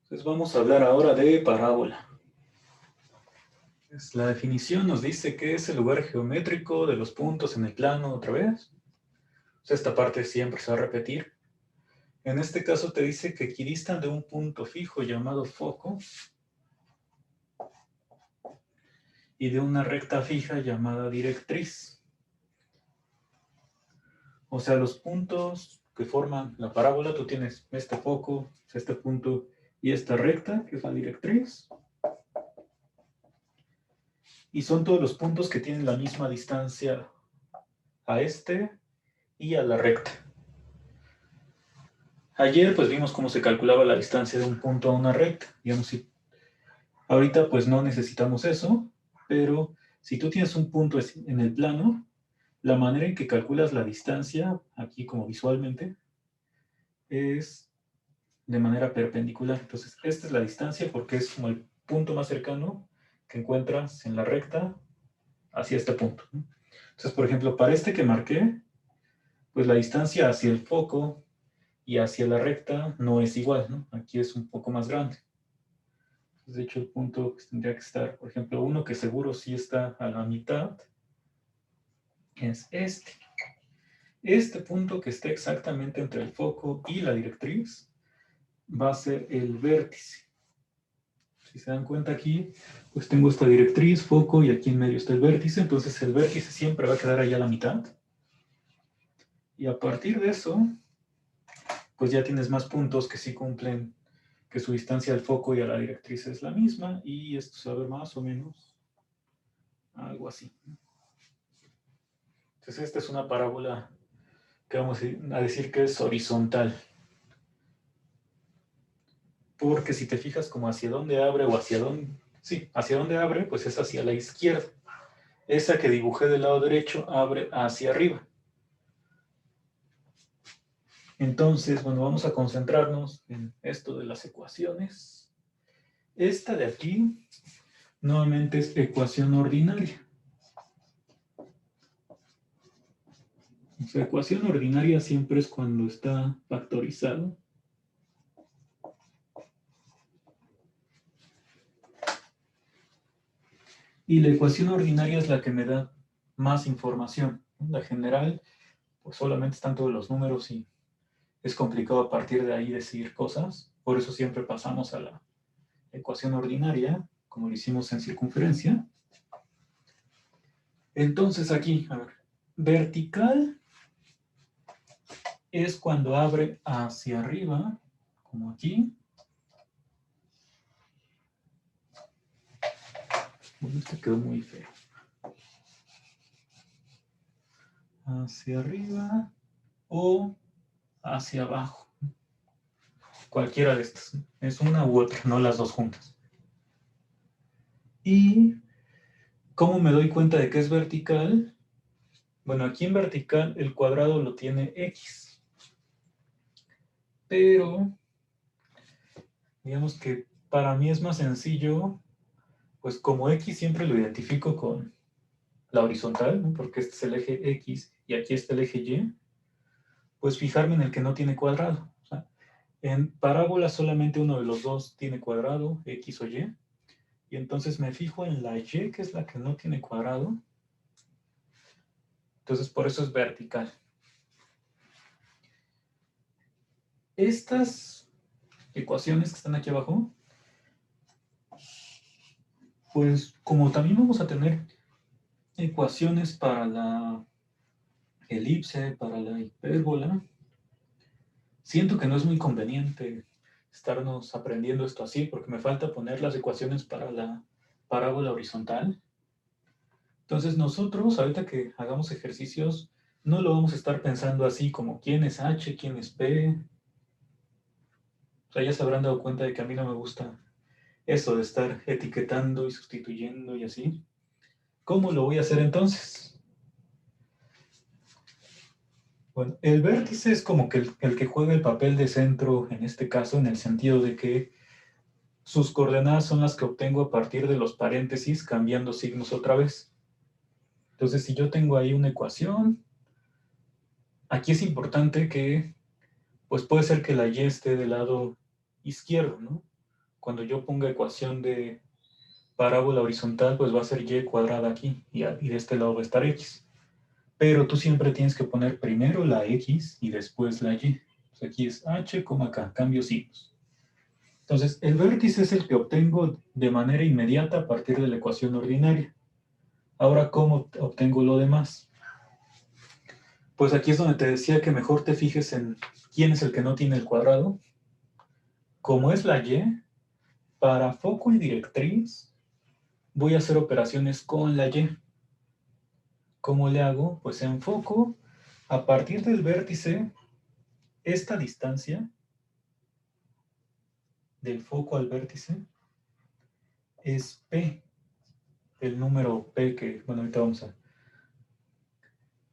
Entonces vamos a hablar ahora de parábola. La definición nos dice que es el lugar geométrico de los puntos en el plano otra vez. Esta parte siempre se va a repetir. En este caso te dice que equidistan de un punto fijo llamado foco y de una recta fija llamada directriz. O sea, los puntos que forman la parábola, tú tienes este foco, este punto y esta recta, que es la directriz. Y son todos los puntos que tienen la misma distancia a este y a la recta. Ayer pues vimos cómo se calculaba la distancia de un punto a una recta. Digamos, si ahorita pues no necesitamos eso, pero si tú tienes un punto en el plano, la manera en que calculas la distancia, aquí como visualmente, es de manera perpendicular. Entonces, esta es la distancia porque es como el punto más cercano que encuentras en la recta hacia este punto. Entonces, por ejemplo, para este que marqué, pues la distancia hacia el foco y hacia la recta no es igual, ¿no? Aquí es un poco más grande. Entonces, de hecho, el punto pues, tendría que estar, por ejemplo, uno que seguro sí está a la mitad, es este. Este punto que está exactamente entre el foco y la directriz va a ser el vértice. Si se dan cuenta aquí, pues tengo esta directriz, foco, y aquí en medio está el vértice. Entonces el vértice siempre va a quedar allá a la mitad. Y a partir de eso, pues ya tienes más puntos que sí cumplen, que su distancia al foco y a la directriz es la misma. Y esto se va a ver más o menos algo así. Entonces esta es una parábola que vamos a decir que es horizontal. Porque si te fijas como hacia dónde abre o hacia dónde... Sí, hacia dónde abre, pues es hacia la izquierda. Esa que dibujé del lado derecho abre hacia arriba. Entonces, bueno, vamos a concentrarnos en esto de las ecuaciones. Esta de aquí, nuevamente es ecuación ordinaria. O sea, ecuación ordinaria siempre es cuando está factorizado. Y la ecuación ordinaria es la que me da más información. La general, pues solamente están todos los números y es complicado a partir de ahí decir cosas. Por eso siempre pasamos a la ecuación ordinaria, como lo hicimos en circunferencia. Entonces aquí, a ver, vertical es cuando abre hacia arriba, como aquí. Bueno, este quedó muy feo. Hacia arriba o hacia abajo. Cualquiera de estas. Es una u otra, no las dos juntas. ¿Y cómo me doy cuenta de que es vertical? Bueno, aquí en vertical el cuadrado lo tiene X. Pero, digamos que para mí es más sencillo, pues como X siempre lo identifico con la horizontal, ¿no? Porque este es el eje X y aquí está el eje Y, pues fijarme en el que no tiene cuadrado. O sea, en parábola solamente uno de los dos tiene cuadrado, X o Y, y entonces me fijo en la Y, que es la que no tiene cuadrado. Entonces por eso es vertical. Estas ecuaciones que están aquí abajo, pues como también vamos a tener ecuaciones para la elipse, para la hipérbola, siento que no es muy conveniente estarnos aprendiendo esto así, porque me falta poner las ecuaciones para la parábola horizontal. Entonces nosotros, ahorita que hagamos ejercicios, no lo vamos a estar pensando así como quién es H, quién es P. O sea, ya se habrán dado cuenta de que a mí no me gusta eso de estar etiquetando y sustituyendo y así. ¿Cómo lo voy a hacer entonces? Bueno, el vértice es como que el que juega el papel de centro en este caso, en el sentido de que sus coordenadas son las que obtengo a partir de los paréntesis, cambiando signos otra vez. Entonces, si yo tengo ahí una ecuación, aquí es importante que, pues puede ser que la Y esté del lado izquierdo, ¿no? cuando yo ponga ecuación de parábola horizontal, pues va a ser y cuadrada aquí, y de este lado va a estar x. Pero tú siempre tienes que poner primero la x y después la y. Pues aquí es h, acá, cambio signos. Entonces, el vértice es el que obtengo de manera inmediata a partir de la ecuación ordinaria. Ahora, ¿cómo obtengo lo demás? Pues aquí es donde te decía que mejor te fijes en quién es el que no tiene el cuadrado. Como es la y, para foco y directriz, voy a hacer operaciones con la y. ¿Cómo le hago? Pues en foco, a partir del vértice, esta distancia del foco al vértice es P, el número P que, bueno, ahorita vamos a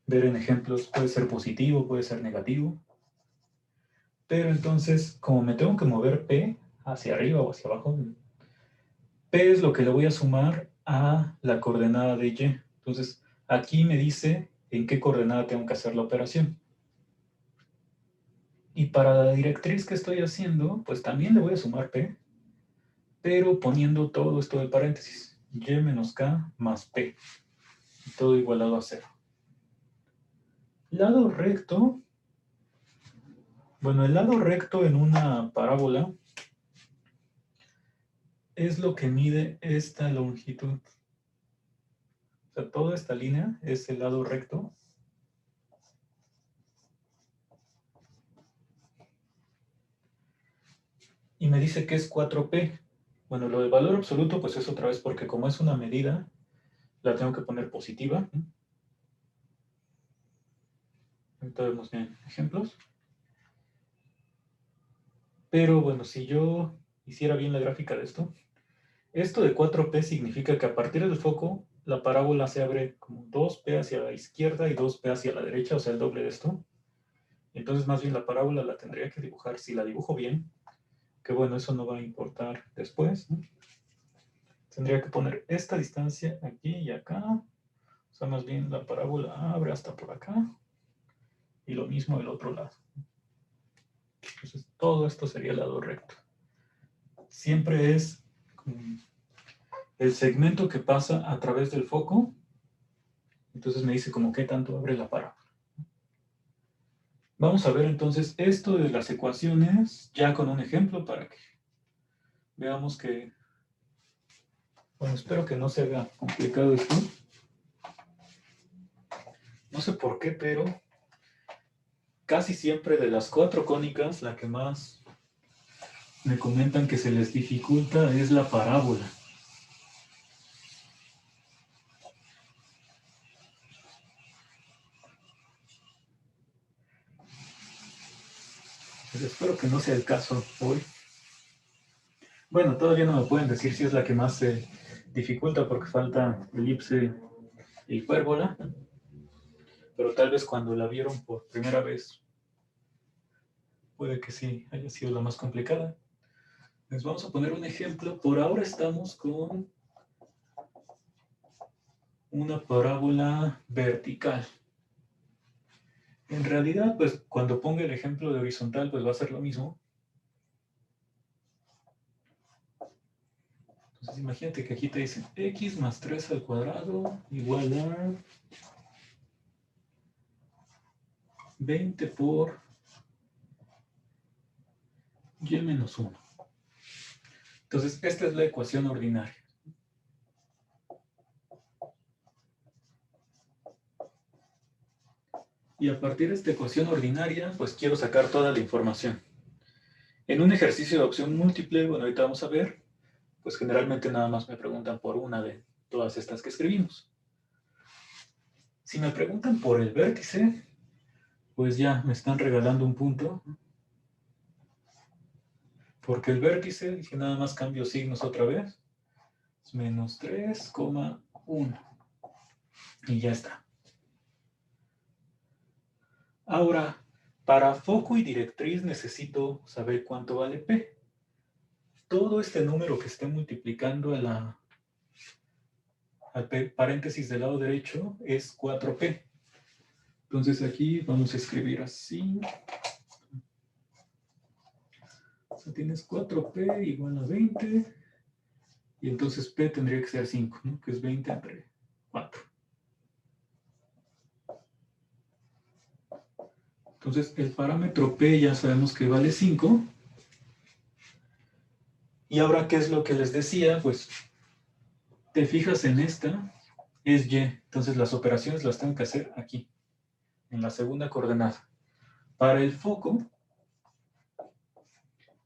ver en ejemplos, puede ser positivo, puede ser negativo. Pero entonces, como me tengo que mover P hacia arriba o hacia abajo, P es lo que le voy a sumar a la coordenada de Y. Entonces, aquí me dice en qué coordenada tengo que hacer la operación. Y para la directriz que estoy haciendo, pues también le voy a sumar P, pero poniendo todo esto de paréntesis. Y menos K más P. Todo igualado a 0. Lado recto. Bueno, el lado recto en una parábola es lo que mide esta longitud. O sea, toda esta línea es el lado recto. Y me dice que es 4P. Bueno, lo de valor absoluto, pues es otra vez porque como es una medida, la tengo que poner positiva. Ahorita vemos bien ejemplos. Pero bueno, si yo hiciera bien la gráfica de esto de 4P significa que a partir del foco, la parábola se abre como 2P hacia la izquierda y 2P hacia la derecha, o sea, el doble de esto. Entonces, más bien la parábola la tendría que dibujar, si la dibujo bien, que bueno, eso no va a importar después, ¿no? Tendría que poner esta distancia aquí y acá. O sea, más bien la parábola abre hasta por acá. Y lo mismo del otro lado. Entonces, todo esto sería el lado recto. Siempre es el segmento que pasa a través del foco. Entonces me dice como qué tanto abre la parábola. Vamos a ver entonces esto de las ecuaciones ya con un ejemplo para que veamos que... Bueno, espero que no se haga complicado esto. No sé por qué, pero casi siempre de las 4 cónicas, la que más me comentan que se les dificulta es la parábola. Pues espero que no sea el caso hoy. Bueno, todavía no me pueden decir si es la que más se dificulta porque falta elipse e hipérbola, pero tal vez cuando la vieron por primera vez puede que sí haya sido la más complicada. Les vamos a poner un ejemplo. Por ahora estamos con una parábola vertical. En realidad, pues cuando ponga el ejemplo de horizontal, pues va a ser lo mismo. Entonces imagínate que aquí te dicen x más 3 al cuadrado igual a 20 por y menos 1. Entonces esta es la ecuación ordinaria. Y a partir de esta ecuación ordinaria, pues quiero sacar toda la información. En un ejercicio de opción múltiple, bueno, ahorita vamos a ver, pues generalmente nada más me preguntan por una de todas estas que escribimos. Si me preguntan por el vértice, pues ya me están regalando un punto. Porque el vértice, dije nada más cambio signos otra vez, es menos 3,1. Y ya está. Ahora, para foco y directriz necesito saber cuánto vale P. Todo este número que esté multiplicando al paréntesis del lado derecho es 4P. Entonces aquí vamos a escribir así. sea, tienes 4P igual a 20. Y entonces P tendría que ser 5, ¿no? Que es 20 entre 4. Entonces, el parámetro P ya sabemos que vale 5. Y ahora, ¿qué es lo que les decía? Pues, te fijas en esta, es Y. Entonces, las operaciones las tengo que hacer aquí, en la segunda coordenada. Para el foco,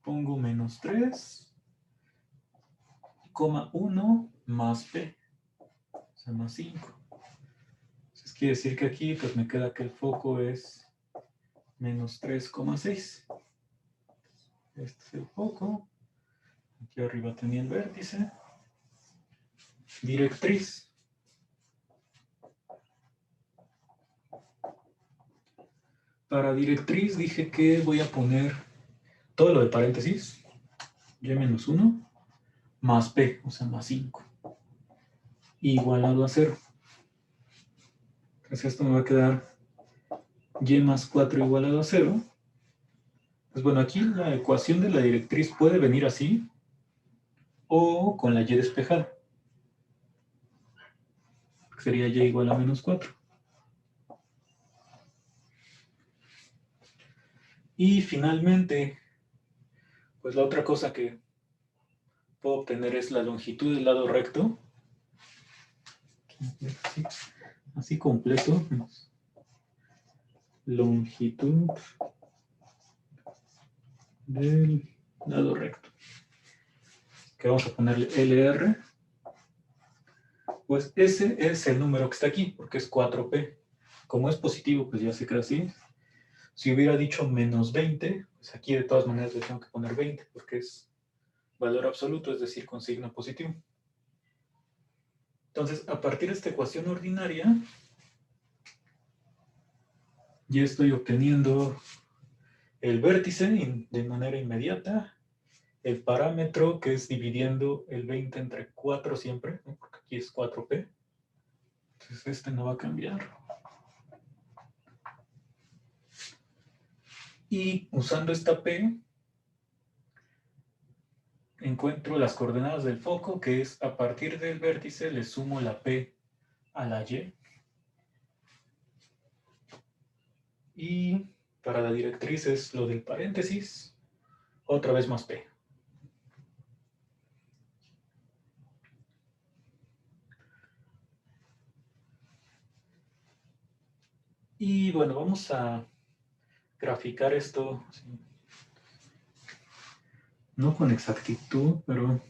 pongo menos 3,1 más P, o sea, más 5. Entonces, quiere decir que aquí, pues, me queda que el foco es menos 3,6. Este es el foco. Aquí arriba tenía el vértice. Directriz. Para directriz dije que voy a poner todo lo de paréntesis, y-1, más p, o sea, más 5, igualado a 0. Entonces esto me va a quedar y más 4 igualado a 0. Pues bueno, aquí la ecuación de la directriz puede venir así, o con la y despejada. Sería y igual a menos 4. Y finalmente, pues la otra cosa que puedo obtener es la longitud del lado recto. Así completo. Longitud del lado recto. Que vamos a ponerle LR. Pues ese es el número que está aquí, porque es 4P. Como es positivo, pues ya se queda así. Si hubiera dicho menos 20, pues aquí de todas maneras le tengo que poner 20, porque es valor absoluto, es decir, con signo positivo. Entonces, a partir de esta ecuación ordinaria, ya estoy obteniendo el vértice de manera inmediata, el parámetro, que es dividiendo el 20 entre 4 siempre, ¿no? Porque aquí es 4P. Entonces, este no va a cambiar. Y usando esta P, encuentro las coordenadas del foco, que es a partir del vértice le sumo la P a la Y. Y para la directriz es lo del paréntesis, otra vez más P. Y bueno, vamos a graficar esto, no con exactitud, pero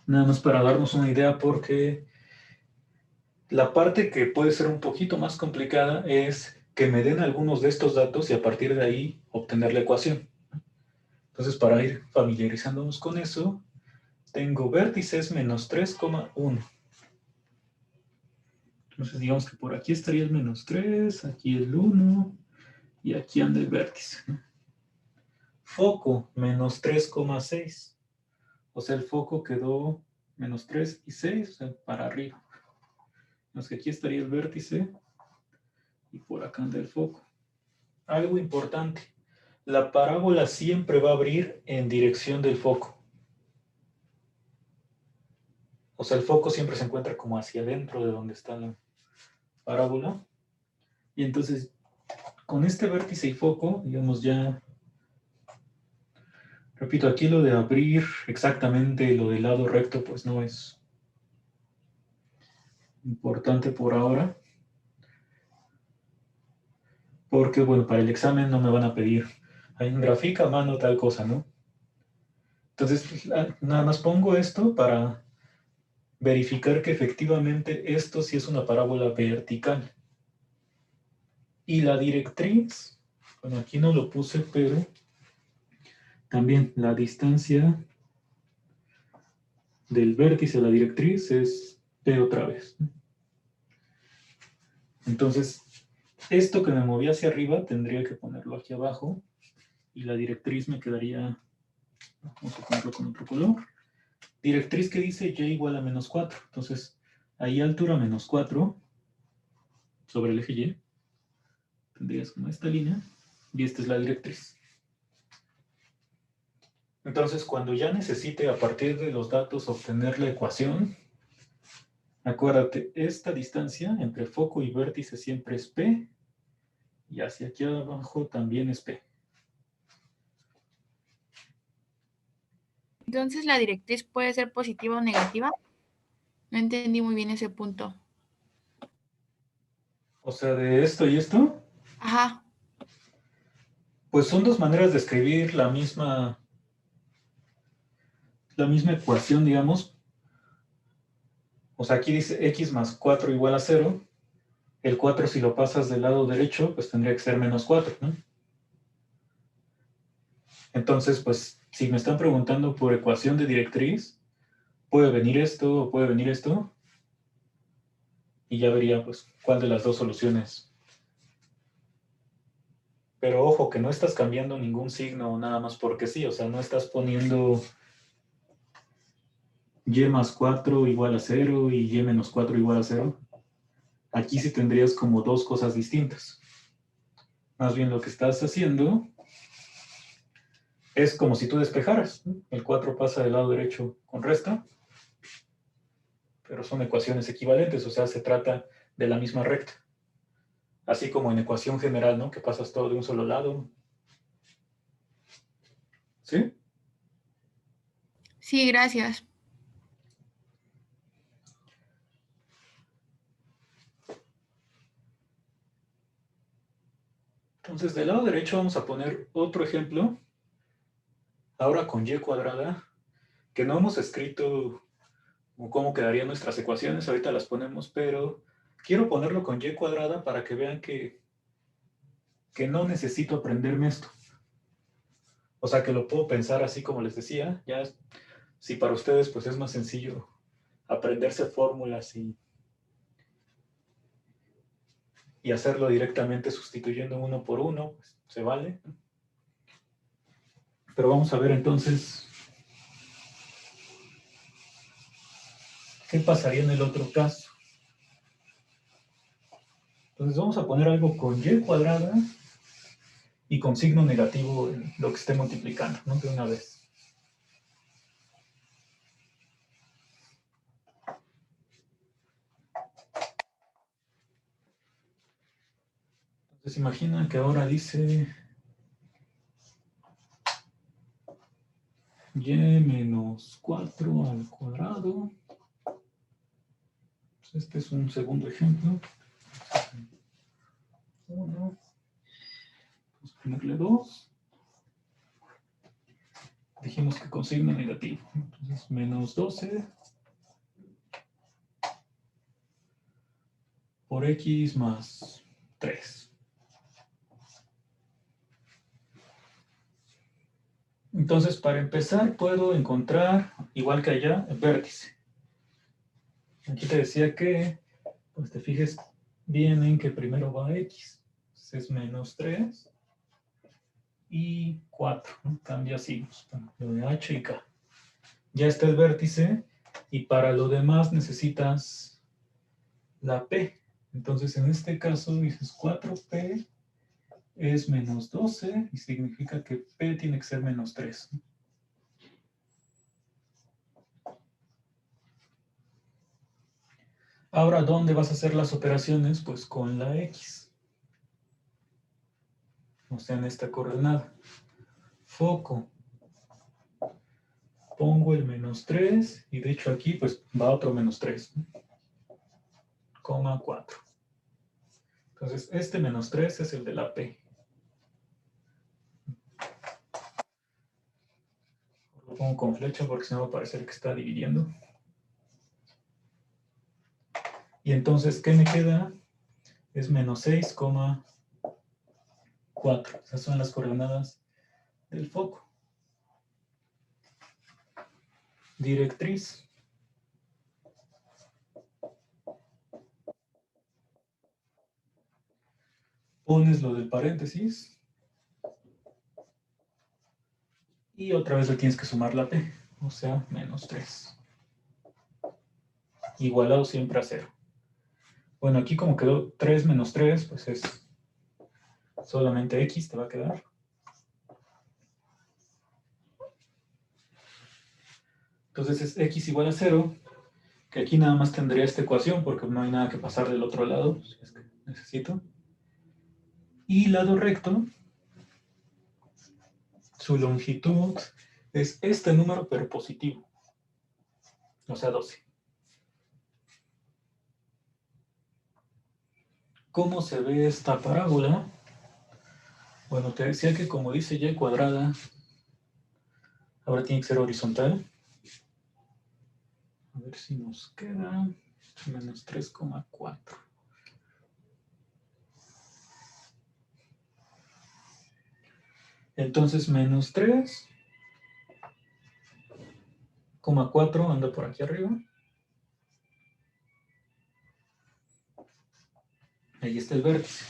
nada más para darnos una idea, porque la parte que puede ser un poquito más complicada es que me den algunos de estos datos y a partir de ahí obtener la ecuación. Entonces, para ir familiarizándonos con eso, tengo vértices menos 3,1. Entonces, digamos que por aquí estaría el menos 3, aquí el 1, y aquí anda el vértice, ¿no? Foco, menos 3,6. O sea, el foco quedó menos 3 y 6, o sea, para arriba. Entonces, que aquí estaría el vértice y por acá anda el foco. Algo importante, la parábola siempre va a abrir en dirección del foco. O sea, el foco siempre se encuentra como hacia adentro de donde está la parábola. Y entonces, con este vértice y foco, digamos ya, repito, aquí lo de abrir exactamente lo del lado recto, pues no es importante por ahora. Porque, bueno, para el examen no me van a pedir, hay un grafica a mano tal cosa, ¿no? Entonces, pues, nada más pongo esto para verificar que efectivamente esto sí es una parábola vertical. Y la directriz, bueno, aquí no lo puse, pero también la distancia del vértice a la directriz es P otra vez. Entonces, esto que me movía hacia arriba tendría que ponerlo aquí abajo y la directriz me quedaría, vamos a ponerlo con otro color, directriz que dice y igual a menos 4. Entonces, ahí altura menos 4 sobre el eje Y, tendrías como esta línea, y esta es la directriz. Entonces, cuando ya necesite a partir de los datos obtener la ecuación, acuérdate, esta distancia entre foco y vértice siempre es P, y hacia aquí abajo también es P. Entonces, ¿la directriz puede ser positiva o negativa? No entendí muy bien ese punto. O sea, de esto y esto, Ajá. pues son dos maneras de escribir la misma ecuación, digamos. O sea, aquí dice x más 4 igual a 0. El 4, si lo pasas del lado derecho, pues tendría que ser menos 4, ¿no? Entonces, pues, si me están preguntando por ecuación de directriz, puede venir esto o puede venir esto, y ya vería, pues, cuál de las dos soluciones. Pero ojo, que no estás cambiando ningún signo nada más porque sí, o sea, no estás poniendo y más 4 igual a 0 y y menos 4 igual a 0. Aquí sí tendrías como dos cosas distintas. Más bien lo que estás haciendo es como si tú despejaras, ¿no? El 4 pasa del lado derecho con resta, pero son ecuaciones equivalentes, o sea, se trata de la misma recta. Así como en ecuación general, ¿no? Que pasas todo de un solo lado. ¿Sí? Sí, gracias. Entonces, del lado derecho vamos a poner otro ejemplo, ahora con y cuadrada, que no hemos escrito cómo quedarían nuestras ecuaciones, ahorita las ponemos, pero quiero ponerlo con y cuadrada para que vean que no necesito aprenderme esto. O sea, que lo puedo pensar así como les decía. Ya, si para ustedes pues es más sencillo aprenderse fórmulas y hacerlo directamente sustituyendo uno por uno, pues se vale. Pero vamos a ver entonces qué pasaría en el otro caso. Entonces vamos a poner algo con y cuadrada y con signo negativo en lo que esté multiplicando, ¿no? De una vez. Entonces imagina que ahora dice y menos 4 al cuadrado. Este es un segundo ejemplo. 1, vamos a ponerle 2. Dijimos que con signo negativo. Entonces, menos 12 por x más 3. Entonces, para empezar, puedo encontrar, igual que allá, el vértice. Aquí te decía que, pues te fijes bien en que primero va x. Entonces es menos 3 y 4. ¿No? Cambia signos. Lo de h y k. Ya está el vértice y para lo demás necesitas la p. Entonces, en este caso dices 4p es menos 12 y significa que p tiene que ser menos 3. Ahora, ¿dónde vas a hacer las operaciones? Pues con la x. O sea, en esta coordenada. Foco. Pongo el menos 3 y de hecho aquí pues va otro menos 3. Coma 4. Entonces, este menos 3 es el de la p. Lo pongo con flecha porque si no va a parecer que está dividiendo. Y entonces, ¿qué me queda? Es menos 6,4. Esas son las coordenadas del foco. Directriz. Pones lo del paréntesis. Y otra vez le tienes que sumar la p. O sea, menos 3. Igualado siempre a 0. Bueno, aquí como quedó 3 menos 3, pues es solamente x te va a quedar. Entonces es x igual a 0, que aquí nada más tendría esta ecuación porque no hay nada que pasar del otro lado, si es que necesito. Y lado recto, su longitud es este número pero positivo, o sea 12. ¿Cómo se ve esta parábola? Bueno, te decía que como dice y cuadrada, ahora tiene que ser horizontal. A ver si nos queda menos 3,4. Entonces menos 3,4 anda por aquí arriba. Ahí está el vértice.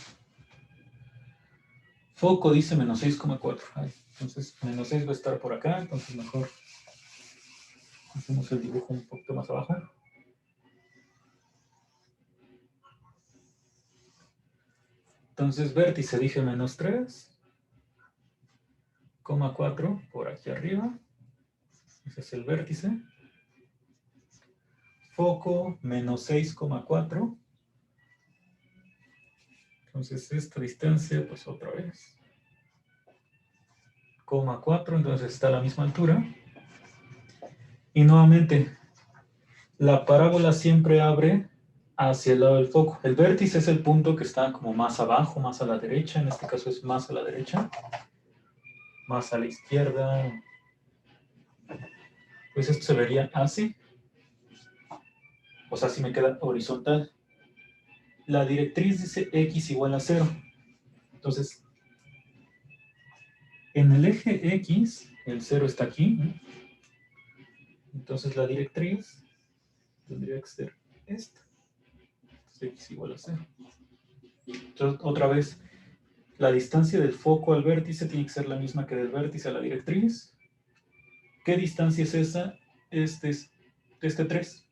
Foco dice menos 6,4. Entonces menos 6 va a estar por acá, entonces mejor hacemos el dibujo un poquito más abajo. Entonces vértice dije menos 3,4 por aquí arriba. Ese es el vértice. Foco menos 6,4. Entonces esta distancia, pues otra vez. 0,4, entonces está a la misma altura. Y nuevamente, la parábola siempre abre hacia el lado del foco. El vértice es el punto que está como más abajo, más a la derecha. En este caso es más a la derecha. Más a la izquierda. Pues esto se vería así. O sea, si me queda horizontal. La directriz dice x igual a 0. Entonces, en el eje x, el 0 está aquí. Entonces la directriz tendría que ser esta. Entonces, x igual a 0. Entonces, otra vez, la distancia del foco al vértice tiene que ser la misma que del vértice a la directriz. ¿Qué distancia es esa? Este es 3.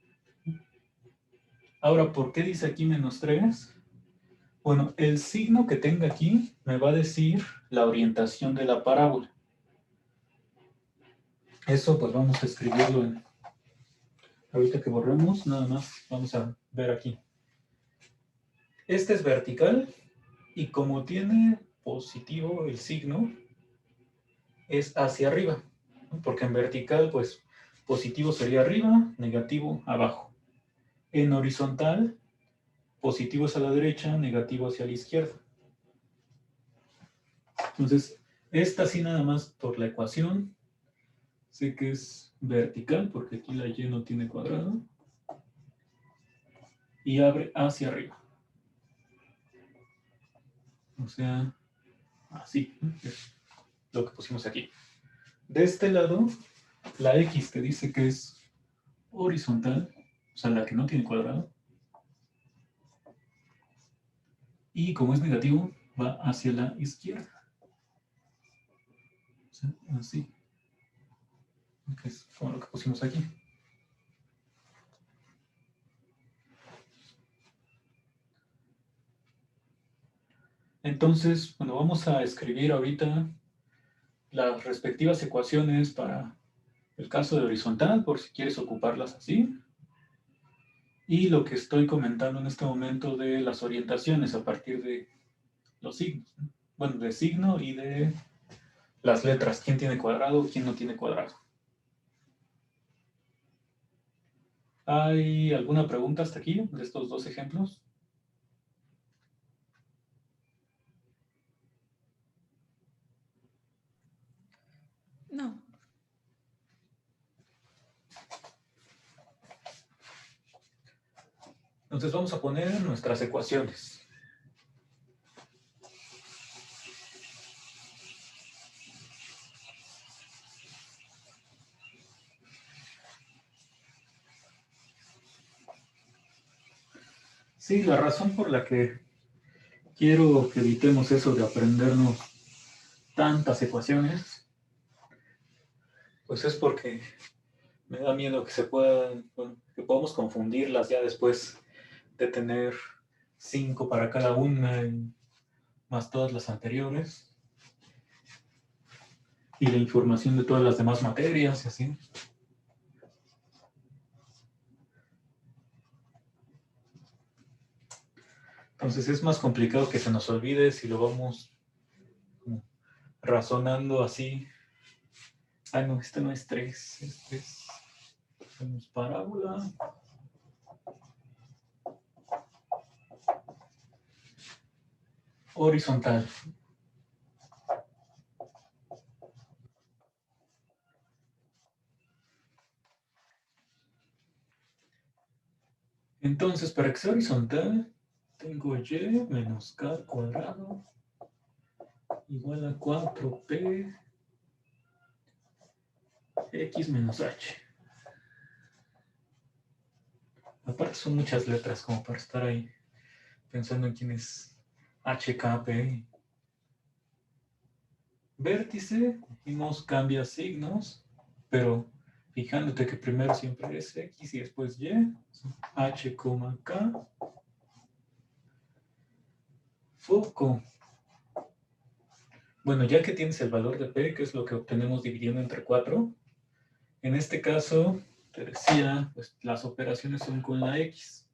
Ahora, ¿por qué dice aquí menos 3? Bueno, el signo que tenga aquí me va a decir la orientación de la parábola. Eso pues vamos a escribirlo en... Ahorita que borremos, nada más vamos a ver aquí. Este es vertical y como tiene positivo el signo, es hacia arriba. Porque en vertical, pues, positivo sería arriba, negativo abajo. En horizontal, positivo es a la derecha, negativo hacia la izquierda. Entonces, esta sí nada más por la ecuación, sé que es vertical, porque aquí la y no tiene cuadrado, y abre hacia arriba. O sea, así, es lo que pusimos aquí. De este lado, la x que dice que es horizontal, o sea, la que no tiene cuadrado, y como es negativo, va hacia la izquierda. O sea, así. Que es como lo que pusimos aquí. Entonces, bueno, vamos a escribir ahorita las respectivas ecuaciones para el caso de horizontal, por si quieres ocuparlas así. Y lo que estoy comentando en este momento de las orientaciones a partir de los signos. Bueno, de signo y de las letras. ¿Quién tiene cuadrado? ¿Quién no tiene cuadrado? ¿Hay alguna pregunta hasta aquí de estos dos ejemplos? No. Entonces vamos a poner nuestras ecuaciones. Sí, la razón por la que quiero que evitemos eso de aprendernos tantas ecuaciones, pues es porque me da miedo que se puedan, bueno, que podamos confundirlas ya después de tener 5 para cada una, más todas las anteriores, y la información de todas las demás materias y así. Entonces es más complicado que se nos olvide si lo vamos como razonando así. Ah, no, este no es 3. Este es parábola. Horizontal. Entonces, para que sea horizontal, tengo y menos k cuadrado igual a 4p x menos h. Aparte son muchas letras como para estar ahí pensando en quién es h, k, p. Vértice, dijimos cambia signos, pero fijándote que primero siempre es x y después y, h, k. Foco. Bueno, ya que tienes el valor de p, que es lo que obtenemos dividiendo entre 4, en este caso, te decía, pues las operaciones son con la x.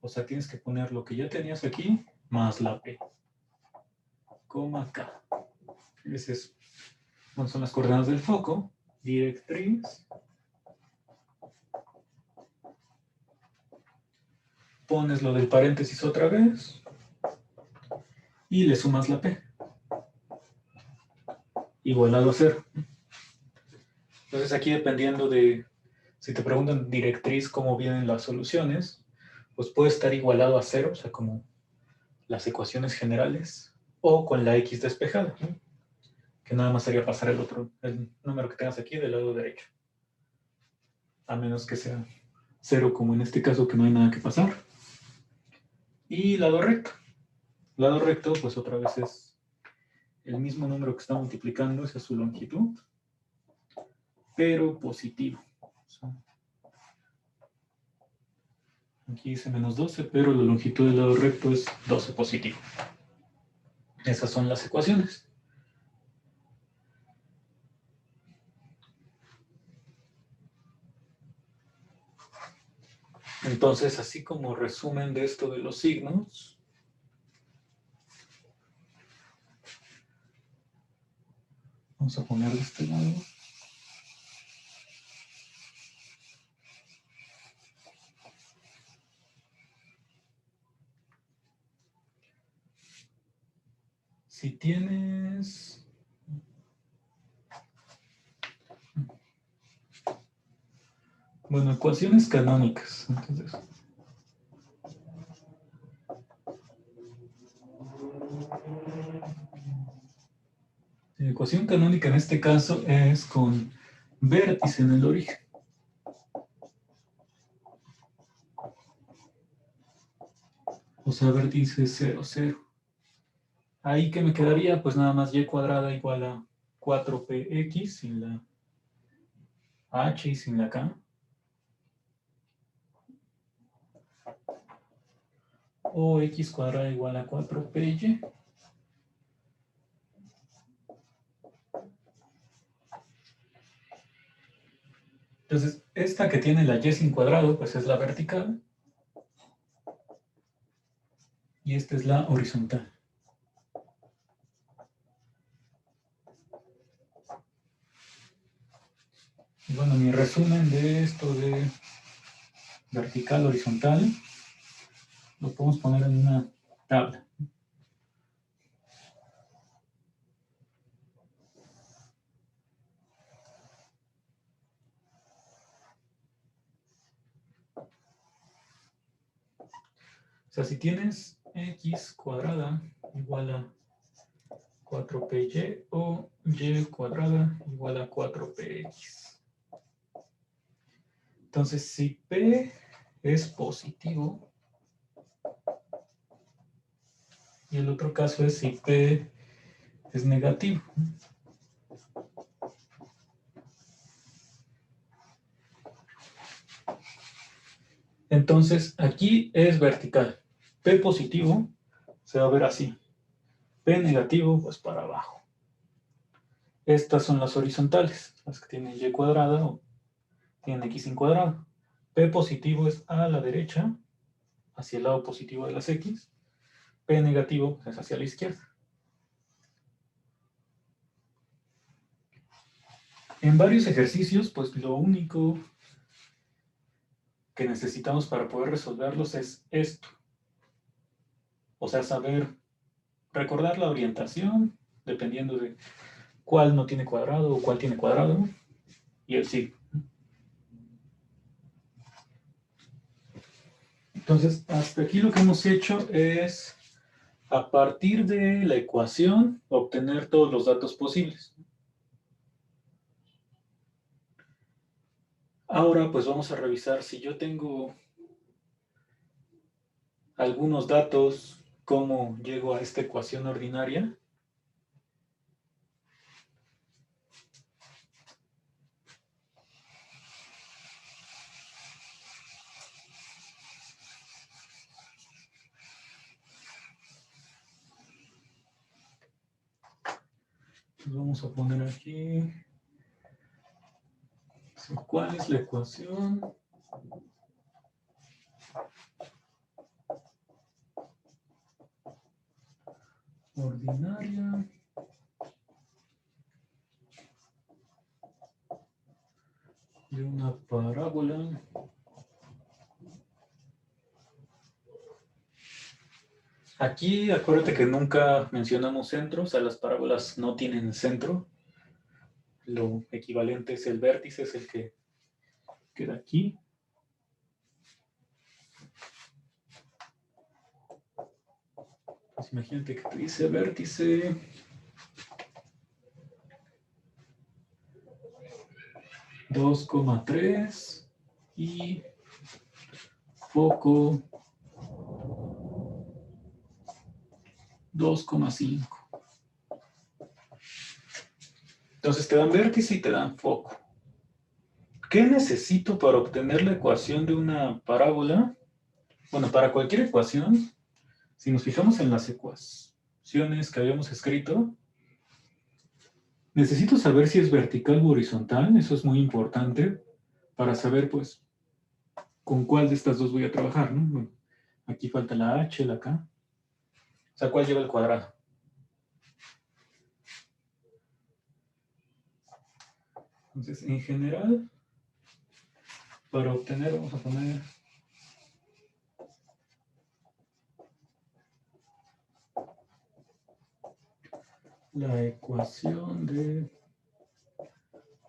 O sea, tienes que poner lo que ya tenías aquí, más la p, coma k. Bueno, son las coordenadas del foco, directriz. Pones lo del paréntesis otra vez y le sumas la p. Igualado a 0. Entonces aquí dependiendo de, si te preguntan directriz cómo vienen las soluciones, pues puede estar igualado a 0, o sea, como las ecuaciones generales, o con la x despejada, ¿no? Que nada más sería pasar el número que tengas aquí del lado derecho. A menos que sea 0, como en este caso que no hay nada que pasar. Y lado recto. Lado recto, pues otra vez es el mismo número que está multiplicando, esa es su longitud, pero positivo. O sea, aquí dice menos 12, pero la longitud del lado recto es 12 positivo. Esas son las ecuaciones. Entonces, así como resumen de esto de los signos, vamos a poner de este lado. Si tienes... Bueno, ecuaciones canónicas. Entonces, la ecuación canónica en este caso es con vértice en el origen. O sea, vértice 0, 0. Ahí que me quedaría, pues nada más y cuadrada igual a 4px sin la h y sin la k. O x cuadrada igual a 4py. Entonces, esta que tiene la y sin cuadrado, pues es la vertical. Y esta es la horizontal. Y bueno, mi resumen de esto de vertical, horizontal, lo podemos poner en una tabla. O sea, si tienes x cuadrada igual a 4py o y cuadrada igual a 4px. Entonces, si p es positivo, y el otro caso es si p es negativo. Entonces, aquí es vertical. P positivo se va a ver así. P negativo, pues para abajo. Estas son las horizontales, las que tienen y cuadrada o tienen x sin cuadrado. P positivo es a la derecha, hacia el lado positivo de las x. P negativo es hacia la izquierda. En varios ejercicios, pues lo único que necesitamos para poder resolverlos es esto. O sea, recordar la orientación, dependiendo de cuál no tiene cuadrado o cuál tiene cuadrado, y el signo. Entonces, hasta aquí lo que hemos hecho es, a partir de la ecuación, obtener todos los datos posibles. Ahora, pues vamos a revisar si yo tengo algunos datos, cómo llego a esta ecuación ordinaria. Pues vamos a poner aquí, ¿cuál es la ecuación? Ordinaria de una parábola aquí. Acuérdate que nunca mencionamos centro, o sea, las parábolas no tienen centro. Lo equivalente es el vértice, es el que queda aquí. Pues imagínate que te dice vértice 2,3 y foco 2,5. Entonces te dan vértice y te dan foco. ¿Qué necesito para obtener la ecuación de una parábola? Bueno, para cualquier ecuación, si nos fijamos en las ecuaciones que habíamos escrito, necesito saber si es vertical o horizontal. Eso es muy importante para saber, pues, con cuál de estas dos voy a trabajar, ¿no? Bueno, aquí falta la H, la K. O sea, ¿cuál lleva el cuadrado? Entonces, en general, para obtener, vamos a poner la ecuación de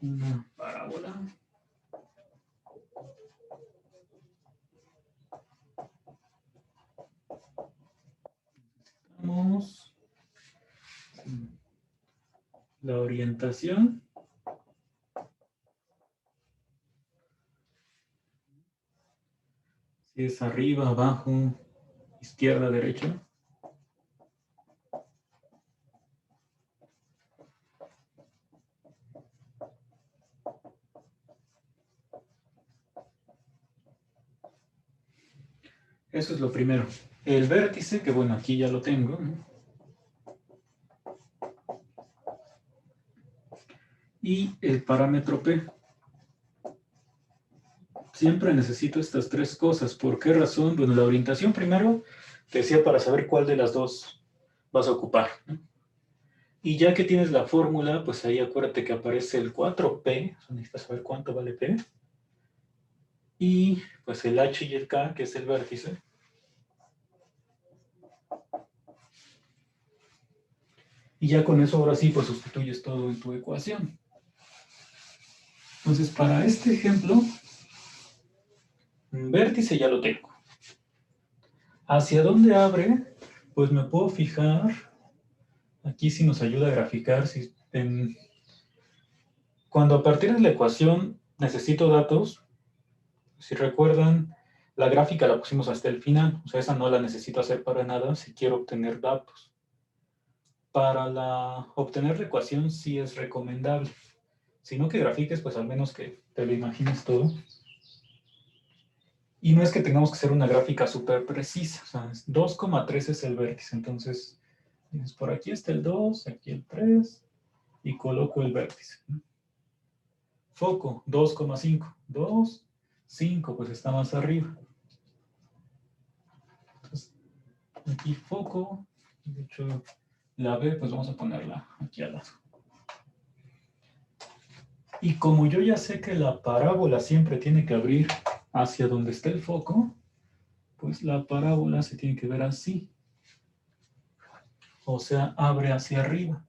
una parábola. Necesitamos la orientación. Si es arriba, abajo, izquierda, derecha. Eso es lo primero. El vértice, que bueno, aquí ya lo tengo, ¿no? Y el parámetro P. Siempre necesito estas tres cosas. ¿Por qué razón? Bueno, la orientación primero te decía para saber cuál de las dos vas a ocupar, ¿no? Y ya que tienes la fórmula, pues ahí acuérdate que aparece el 4P, o sea, necesitas saber cuánto vale P. Y pues el H y el K, que es el vértice. Y ya con eso ahora sí, pues sustituyes todo en tu ecuación. Entonces, para este ejemplo, vértice ya lo tengo. ¿Hacia dónde abre? Pues me puedo fijar, aquí sí nos ayuda a graficar, cuando a partir de la ecuación necesito datos, si recuerdan, la gráfica la pusimos hasta el final, o sea, esa no la necesito hacer para nada si quiero obtener datos. Para obtener la ecuación sí es recomendable. Si no que grafiques, pues al menos que te lo imagines todo. Y no es que tengamos que hacer una gráfica súper precisa, o sea, 2,3 es el vértice, entonces por aquí está el 2, aquí el 3, y coloco el vértice. Foco, 2,5, 2, 5, pues está más arriba. Entonces, aquí foco, de hecho la B pues vamos a ponerla aquí al lado. Y como yo ya sé que la parábola siempre tiene que abrir hacia donde está el foco, pues la parábola se tiene que ver así. O sea, abre hacia arriba.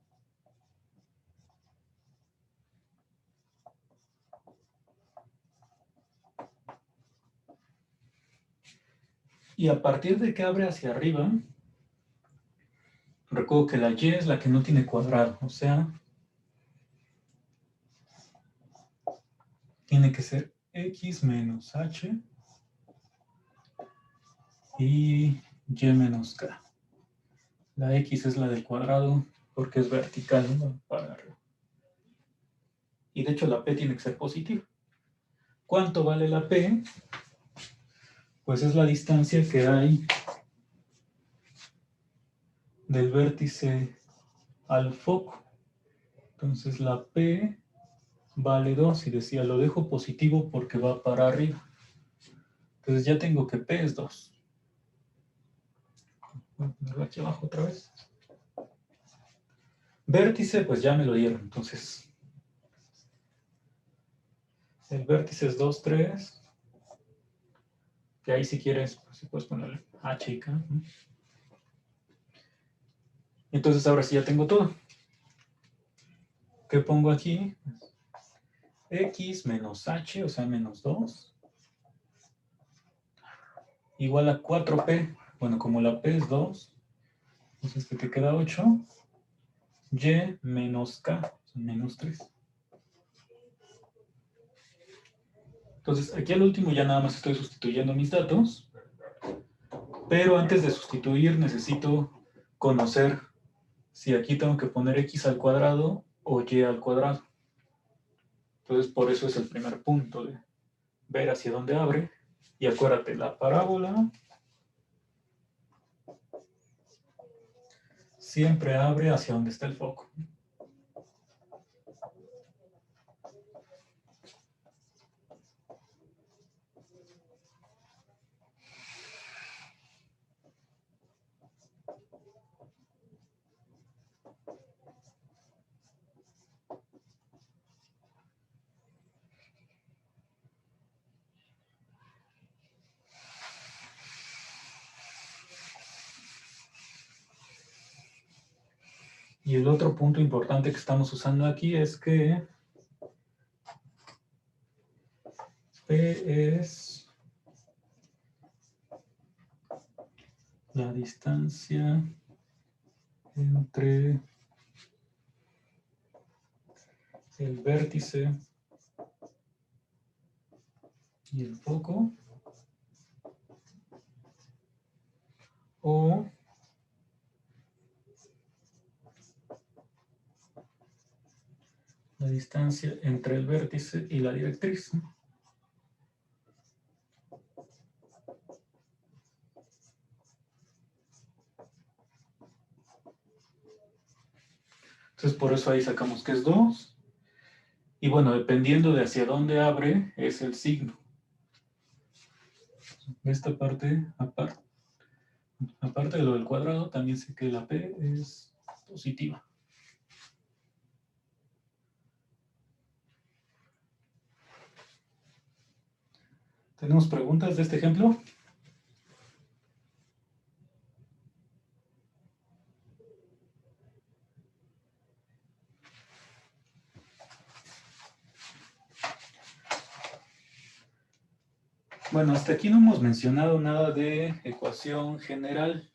Y a partir de que abre hacia arriba, recuerdo que la Y es la que no tiene cuadrado, o sea, tiene que ser X menos H y Y menos K. La X es la del cuadrado porque es vertical, ¿no? Para arriba. Y de hecho la P tiene que ser positiva. ¿Cuánto vale la P? Pues es la distancia que hay del vértice al foco. Entonces la P vale 2 y decía, lo dejo positivo porque va para arriba. Entonces ya tengo que P es 2. Voy a ponerlo aquí abajo otra vez. Vértice, pues ya me lo dieron. Entonces, el vértice es 2, 3. Que ahí si quieres, pues, puedes ponerle H y K. Entonces ahora sí ya tengo todo. ¿Qué pongo aquí? X menos H, o sea, menos 2. Igual a 4P. Bueno, como la P es 2, entonces que te queda 8. Y menos K, menos 3. Entonces, aquí al último ya nada más estoy sustituyendo mis datos. Pero antes de sustituir necesito conocer si aquí tengo que poner X al cuadrado o Y al cuadrado. Entonces, por eso es el primer punto de ver hacia dónde abre. Y acuérdate, la parábola siempre abre hacia donde está el foco. Y el otro punto importante que estamos usando aquí es que P es la distancia entre el vértice y el foco, o la distancia entre el vértice y la directriz. Entonces, por eso ahí sacamos que es 2. Y bueno, dependiendo de hacia dónde abre, es el signo. Esta parte, aparte de lo del cuadrado, también sé que la P es positiva. ¿Tenemos preguntas de este ejemplo? Bueno, hasta aquí no hemos mencionado nada de ecuación general.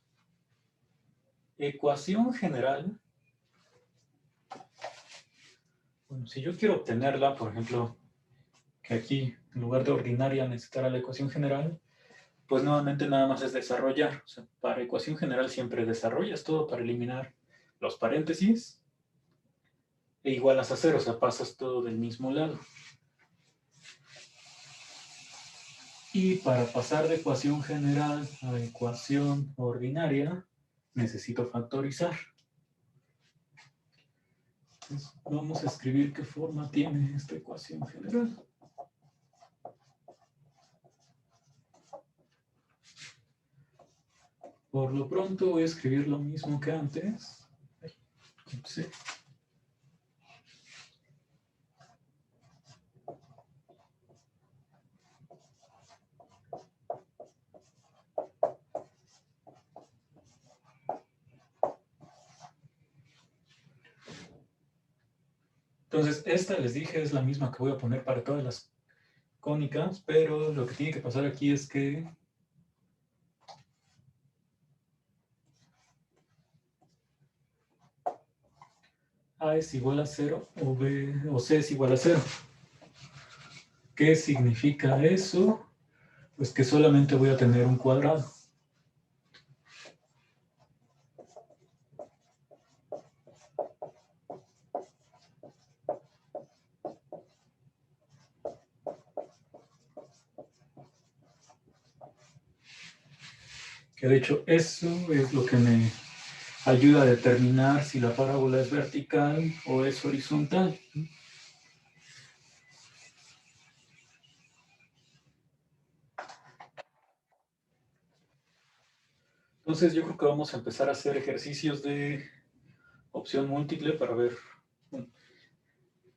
Ecuación general. Bueno, si yo quiero obtenerla, por ejemplo, que aquí en lugar de ordinaria necesitara la ecuación general, pues nuevamente nada más es desarrollar. O sea, para ecuación general siempre desarrollas todo para eliminar los paréntesis e igualas a 0, o sea, pasas todo del mismo lado. Y para pasar de ecuación general a ecuación ordinaria, necesito factorizar. Entonces, vamos a escribir qué forma tiene esta ecuación general. Por lo pronto voy a escribir lo mismo que antes. Sí. Entonces, esta les dije es la misma que voy a poner para todas las cónicas, pero lo que tiene que pasar aquí es que A es igual a 0 o B o C es igual a 0. ¿Qué significa eso? Pues que solamente voy a tener un cuadrado. Que de hecho eso es lo que me ayuda a determinar si la parábola es vertical o es horizontal. Entonces yo creo que vamos a empezar a hacer ejercicios de opción múltiple para ver. Bueno,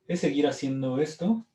es seguir haciendo esto.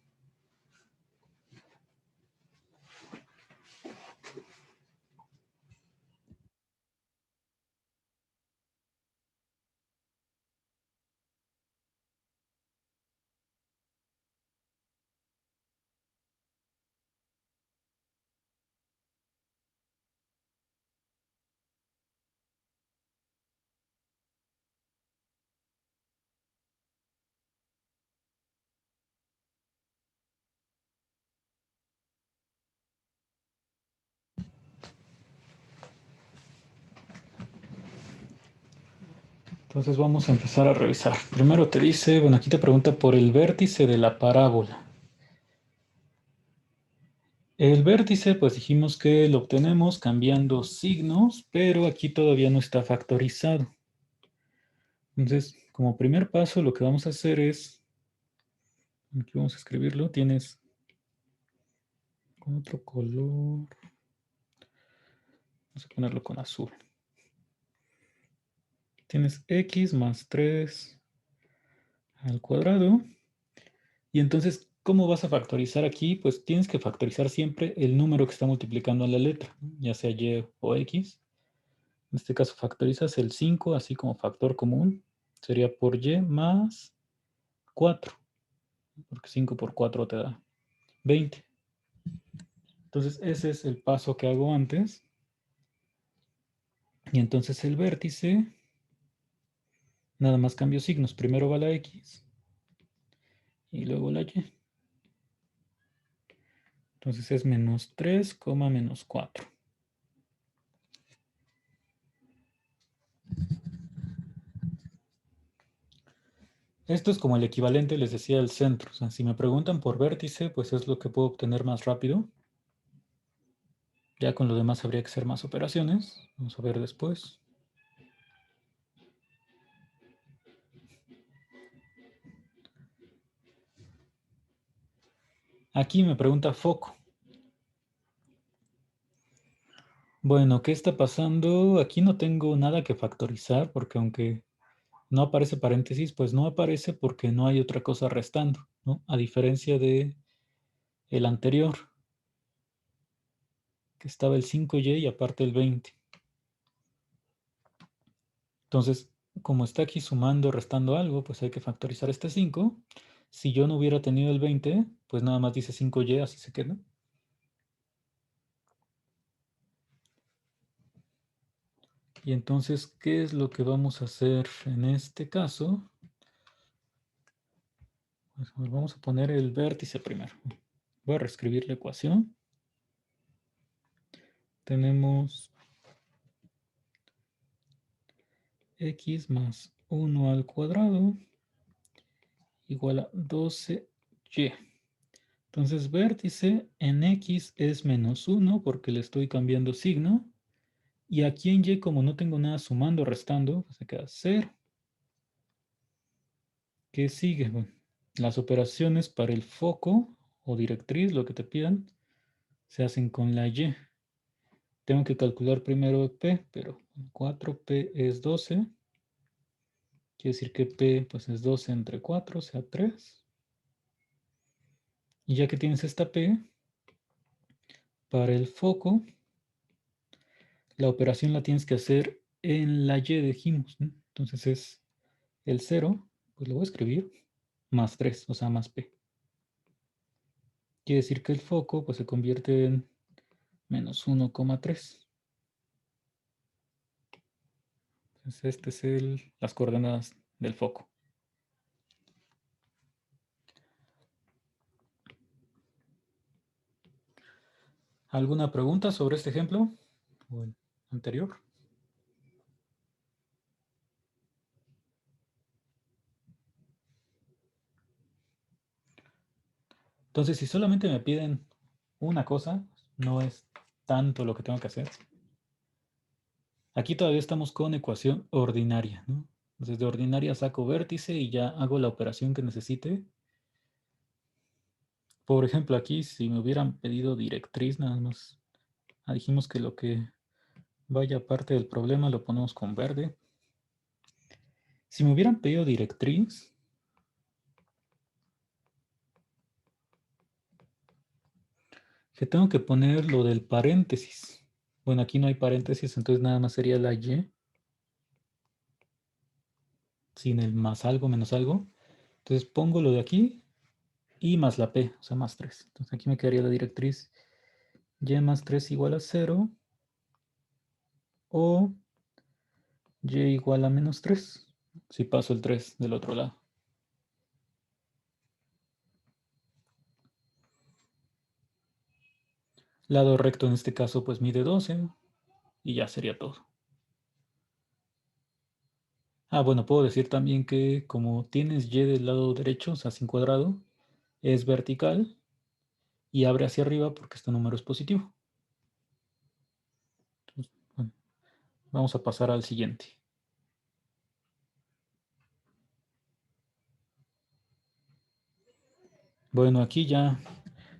Entonces vamos a empezar a revisar. Primero te dice, bueno, aquí te pregunta por el vértice de la parábola. El vértice, pues dijimos que lo obtenemos cambiando signos, pero aquí todavía no está factorizado. Entonces, como primer paso, lo que vamos a hacer es, aquí vamos a escribirlo, tienes con otro color, vamos a ponerlo con azul. Tienes x más 3 al cuadrado. Y entonces, ¿cómo vas a factorizar aquí? Pues tienes que factorizar siempre el número que está multiplicando a la letra, ya sea y o x. En este caso factorizas el 5, así como factor común. Sería por y más 4, porque 5 por 4 te da 20. Entonces ese es el paso que hago antes. Y entonces el vértice, nada más cambio signos. Primero va la x y luego la y. Entonces es menos 3, menos 4. Esto es como el equivalente, les decía, del centro. O sea, si me preguntan por vértice, pues es lo que puedo obtener más rápido. Ya con lo demás habría que hacer más operaciones. Vamos a ver después. Aquí me pregunta foco. Bueno, ¿qué está pasando? Aquí no tengo nada que factorizar porque aunque no aparece paréntesis, pues no aparece porque no hay otra cosa restando, ¿no? A diferencia de el anterior, que estaba el 5y y aparte el 20. Entonces, como está aquí sumando, restando algo, pues hay que factorizar este 5. Si yo no hubiera tenido el 20, pues nada más dice 5y, así se queda. Y entonces, ¿qué es lo que vamos a hacer en este caso? Pues vamos a poner el vértice primero. Voy a reescribir la ecuación. Tenemos x más 1 al cuadrado igual a 12y. Entonces, vértice en x es menos 1 porque le estoy cambiando signo. Y aquí en y, como no tengo nada sumando o restando, pues se queda 0. ¿Qué sigue? Bueno, las operaciones para el foco o directriz, lo que te pidan, se hacen con la y. Tengo que calcular primero P, pero 4P es 12. Quiere decir que P pues, es 12 entre 4, o sea 3. Y ya que tienes esta P, para el foco, la operación la tienes que hacer en la Y, dijimos, ¿no? Entonces es el 0, pues lo voy a escribir, más 3, o sea, más P. Quiere decir que el foco pues, se convierte en menos 1,3. Entonces estas es las coordenadas del foco. ¿Alguna pregunta sobre este ejemplo o el anterior? Entonces, si solamente me piden una cosa, no es tanto lo que tengo que hacer. Aquí todavía estamos con ecuación ordinaria, ¿no? Entonces, de ordinaria saco vértice y ya hago la operación que necesite. Por ejemplo, aquí si me hubieran pedido directriz, nada más. Dijimos que lo que vaya aparte del problema lo ponemos con verde. Si me hubieran pedido directriz, que tengo que poner lo del paréntesis. Bueno, aquí no hay paréntesis, entonces nada más sería la Y. Sin el más algo, menos algo. Entonces pongo lo de aquí y más la P, o sea, más 3. Entonces aquí me quedaría la directriz Y más 3 igual a 0 o Y igual a menos 3, si paso el 3 del otro lado. Lado recto en este caso pues mide 12 y ya sería todo. Bueno, puedo decir también que como tienes Y del lado derecho, o sea, sin cuadrado, es vertical y abre hacia arriba porque este número es positivo. Entonces, bueno, vamos a pasar al siguiente. Bueno, aquí ya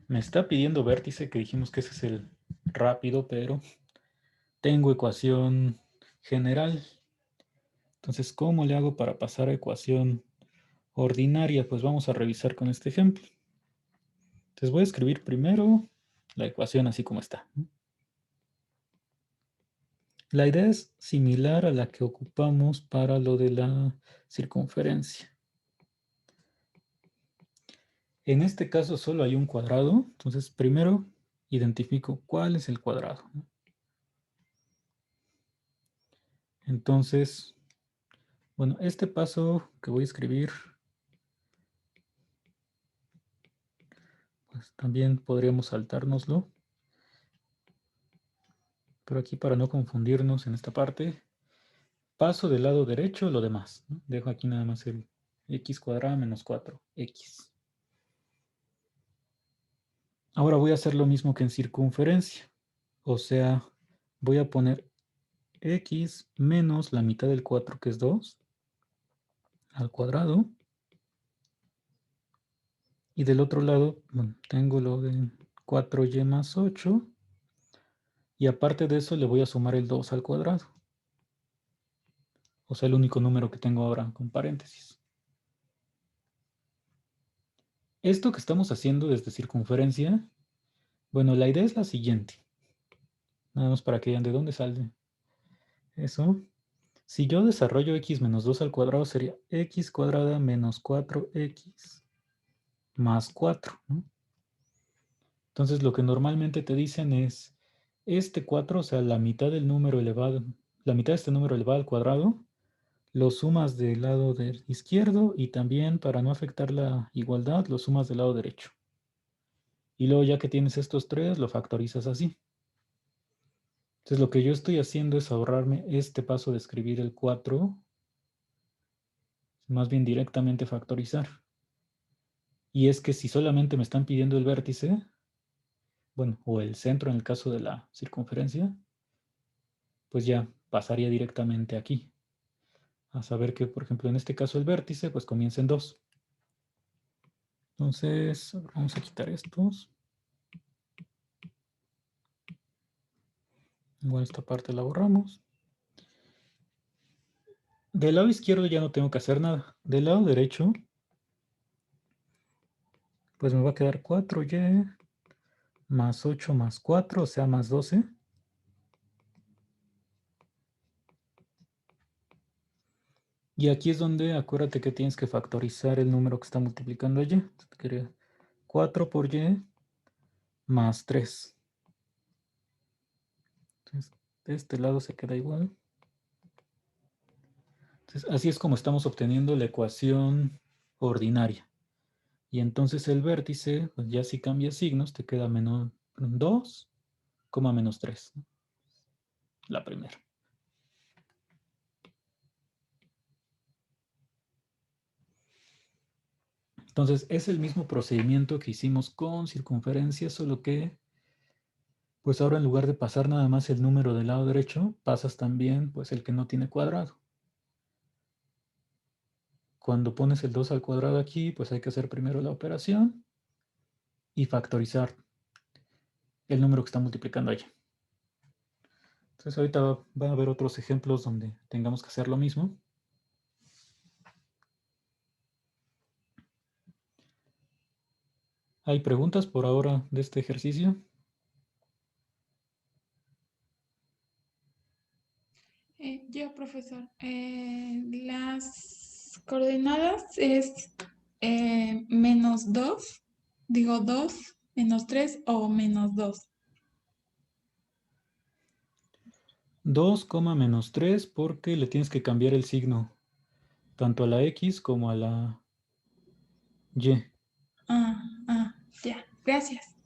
me está pidiendo vértice, que dijimos que ese es el rápido, pero tengo ecuación general. Entonces, ¿cómo le hago para pasar a ecuación ordinaria? Pues vamos a revisar con este ejemplo. Entonces voy a escribir primero la ecuación así como está. La idea es similar a la que ocupamos para lo de la circunferencia. En este caso solo hay un cuadrado, entonces primero identifico cuál es el cuadrado. Entonces, bueno, este paso que voy a escribir, pues también podríamos saltárnoslo. Pero aquí para no confundirnos en esta parte, paso del lado derecho lo demás, ¿no? Dejo aquí nada más el x cuadrado menos 4x. Ahora voy a hacer lo mismo que en circunferencia. O sea, voy a poner x menos la mitad del 4, que es 2, al cuadrado. Y del otro lado, bueno, tengo lo de 4y más 8. Y aparte de eso le voy a sumar el 2 al cuadrado. O sea, el único número que tengo ahora con paréntesis. Esto que estamos haciendo desde circunferencia, bueno, la idea es la siguiente. Nada más para que vean de dónde sale eso. Si yo desarrollo x menos 2 al cuadrado, sería x cuadrada menos 4x más 4, ¿no? Entonces, lo que normalmente te dicen es, este 4, o sea, la mitad del número elevado, la mitad de este número elevado al cuadrado, lo sumas del lado del izquierdo y también, para no afectar la igualdad, lo sumas del lado derecho. Y luego, ya que tienes estos tres, lo factorizas así. Entonces, lo que yo estoy haciendo es ahorrarme este paso de escribir el 4, más bien directamente factorizar. Y es que si solamente me están pidiendo el vértice, bueno, o el centro en el caso de la circunferencia, pues ya pasaría directamente aquí. A saber que, por ejemplo, en este caso el vértice, pues comienza en 2. Entonces, vamos a quitar estos. Igual esta parte la borramos. Del lado izquierdo ya no tengo que hacer nada. Del lado derecho, pues me va a quedar 4y más 8 más 4, o sea, más 12. Y aquí es donde acuérdate que tienes que factorizar el número que está multiplicando y. Quería 4 por y más 3. Entonces, de este lado se queda igual. Entonces, así es como estamos obteniendo la ecuación ordinaria. Y entonces el vértice, pues ya si cambia signos, te queda menos 2, menos 3. La primera. Entonces es el mismo procedimiento que hicimos con circunferencia, solo que pues ahora en lugar de pasar nada más el número del lado derecho, pasas también pues el que no tiene cuadrado. Cuando pones el 2 al cuadrado aquí, pues hay que hacer primero la operación y factorizar el número que está multiplicando allí. Entonces ahorita va a haber otros ejemplos donde tengamos que hacer lo mismo. ¿Hay preguntas por ahora de este ejercicio? Yo, profesor, las coordenadas es menos 2, digo 2, menos 3 o menos 2. 2, menos 3 porque le tienes que cambiar el signo tanto a la X como a la Y. Ya, gracias.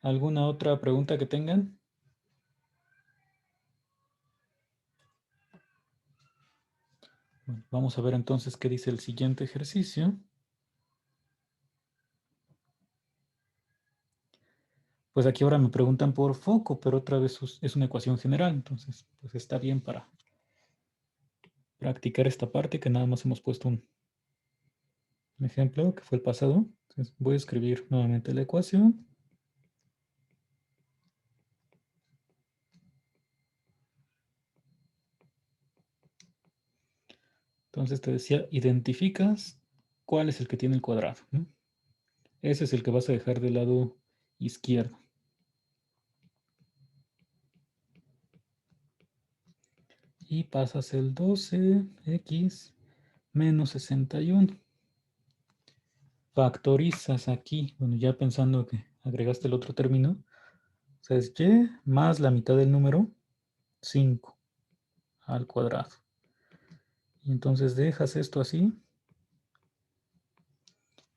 ¿Alguna otra pregunta que tengan? Bueno, vamos a ver entonces qué dice el siguiente ejercicio. Pues aquí ahora me preguntan por foco, pero otra vez es una ecuación general, entonces pues está bien para practicar esta parte que nada más hemos puesto un ejemplo que fue el pasado. Entonces voy a escribir nuevamente la ecuación. Entonces te decía, identificas cuál es el que tiene el cuadrado, ¿no? Ese es el que vas a dejar del lado izquierdo. Y pasas el 12x menos 61. Factorizas aquí, bueno, ya pensando que agregaste el otro término, o sea, es y más la mitad del número, 5 al cuadrado. Y entonces dejas esto así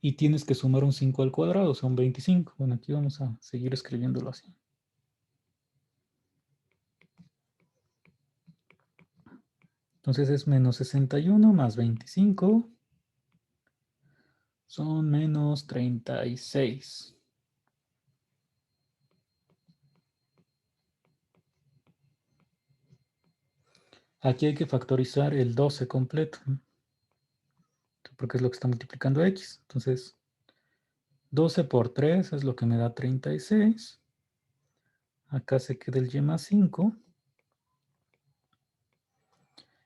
y tienes que sumar un 5 al cuadrado, son 25. Bueno, aquí vamos a seguir escribiéndolo así. Entonces es menos 61 más 25 son menos 36. Aquí hay que factorizar el 12 completo, ¿no? Porque es lo que está multiplicando x. Entonces, 12 por 3 es lo que me da 36. Acá se queda el y más 5.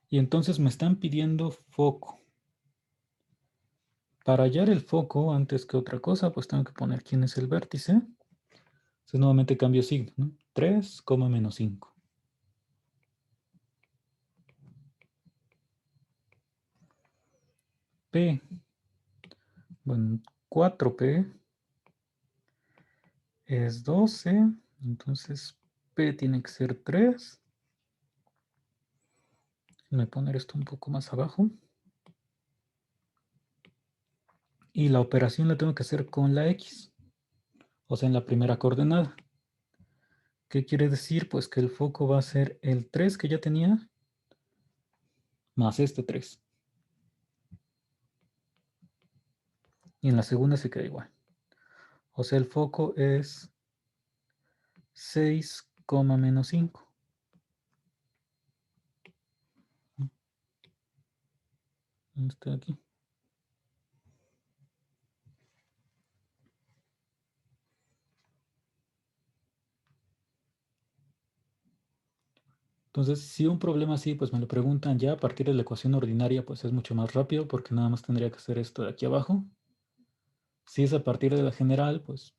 Y entonces me están pidiendo foco. Para hallar el foco, antes que otra cosa, pues tengo que poner quién es el vértice. Entonces nuevamente cambio signo, ¿no? 3, menos 5. P. Bueno, 4P es 12. Entonces P tiene que ser 3. Voy a poner esto un poco más abajo. Y la operación la tengo que hacer con la X. O sea, en la primera coordenada. ¿Qué quiere decir? Pues que el foco va a ser el 3 que ya tenía, más este 3. Y en la segunda se queda igual. O sea, el foco es 6, menos 5. Está aquí. Entonces, si un problema así, pues me lo preguntan ya a partir de la ecuación ordinaria, pues es mucho más rápido porque nada más tendría que hacer esto de aquí abajo. Si es a partir de la general, pues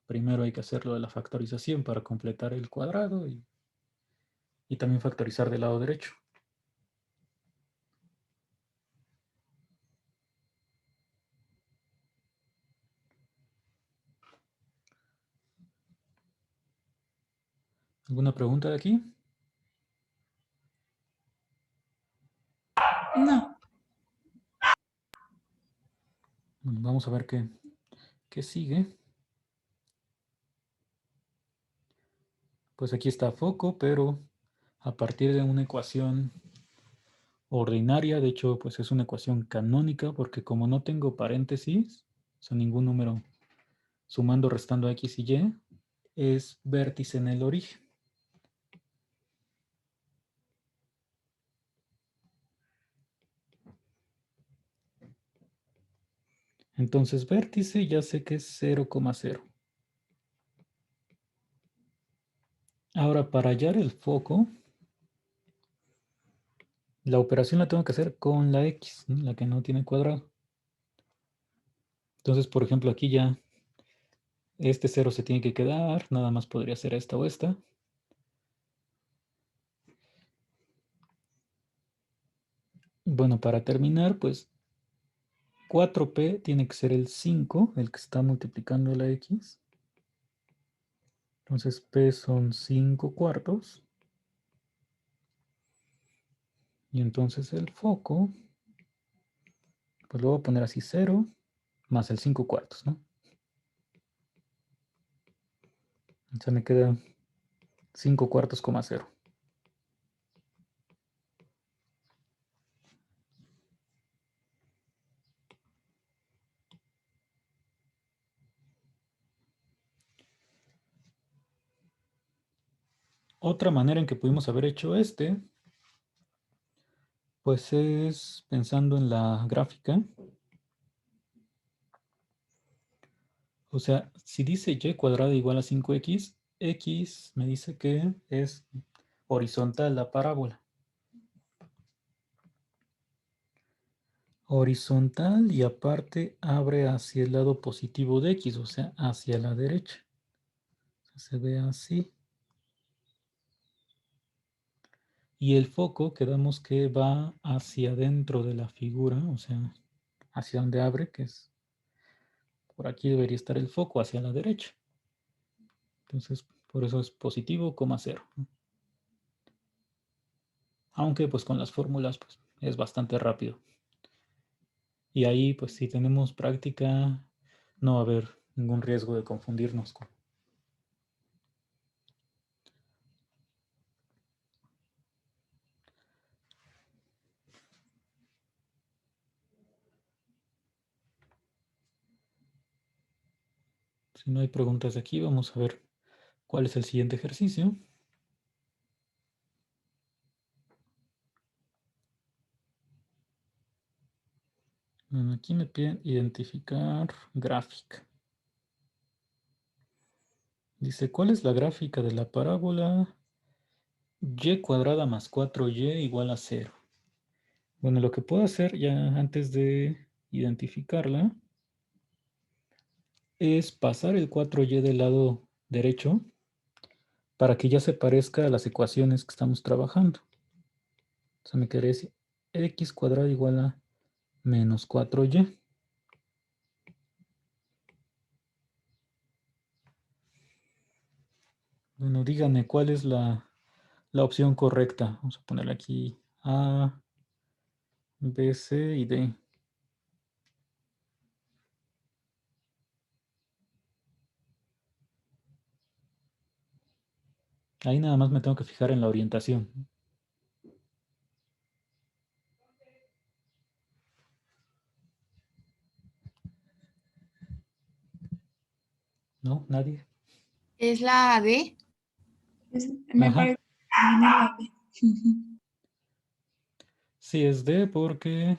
primero hay que hacerlo de la factorización para completar el cuadrado y también factorizar del lado derecho. ¿Alguna pregunta de aquí? No. Bueno, vamos a ver qué sigue. Pues aquí está foco, pero a partir de una ecuación ordinaria, de hecho, pues es una ecuación canónica, porque como no tengo paréntesis, o sea, ningún número sumando, restando x y y, es vértice en el origen. Entonces, vértice ya sé que es 0,0. Ahora, para hallar el foco, la operación la tengo que hacer con la x, ¿no? La que no tiene cuadrado. Entonces, por ejemplo, aquí ya este 0 se tiene que quedar, nada más podría ser esta o esta. Bueno, para terminar, pues 4p tiene que ser el 5, el que está multiplicando la x. Entonces p son 5 cuartos. Y entonces el foco, pues lo voy a poner así 0 más el 5 cuartos, ¿no? O sea, me queda 5 cuartos, 0. Otra manera en que pudimos haber hecho pues es pensando en la gráfica. O sea, si dice y cuadrada igual a 5x, x me dice que es horizontal la parábola. Horizontal y aparte abre hacia el lado positivo de x, o sea, hacia la derecha. Se ve así. Y el foco quedamos que va hacia adentro de la figura, o sea, hacia donde abre, que es por aquí debería estar el foco, hacia la derecha. Entonces, por eso es positivo, 0. Aunque pues con las fórmulas pues, es bastante rápido. Y ahí pues si tenemos práctica no va a haber ningún riesgo de confundirnos con. Si no hay preguntas de aquí, vamos a ver cuál es el siguiente ejercicio. Bueno, aquí me piden identificar gráfica. Dice, ¿cuál es la gráfica de la parábola y cuadrada más 4y igual a 0? Bueno, lo que puedo hacer ya antes de identificarla es pasar el 4y del lado derecho para que ya se parezca a las ecuaciones que estamos trabajando. O sea, me quedaría así, x cuadrado igual a menos 4y. Bueno, díganme cuál es la opción correcta. Vamos a ponerle aquí A, B, C y D. Ahí nada más me tengo que fijar en la orientación. ¿No? ¿Nadie? ¿Es la D? Me Ajá. parece que también es la B. Sí, es D porque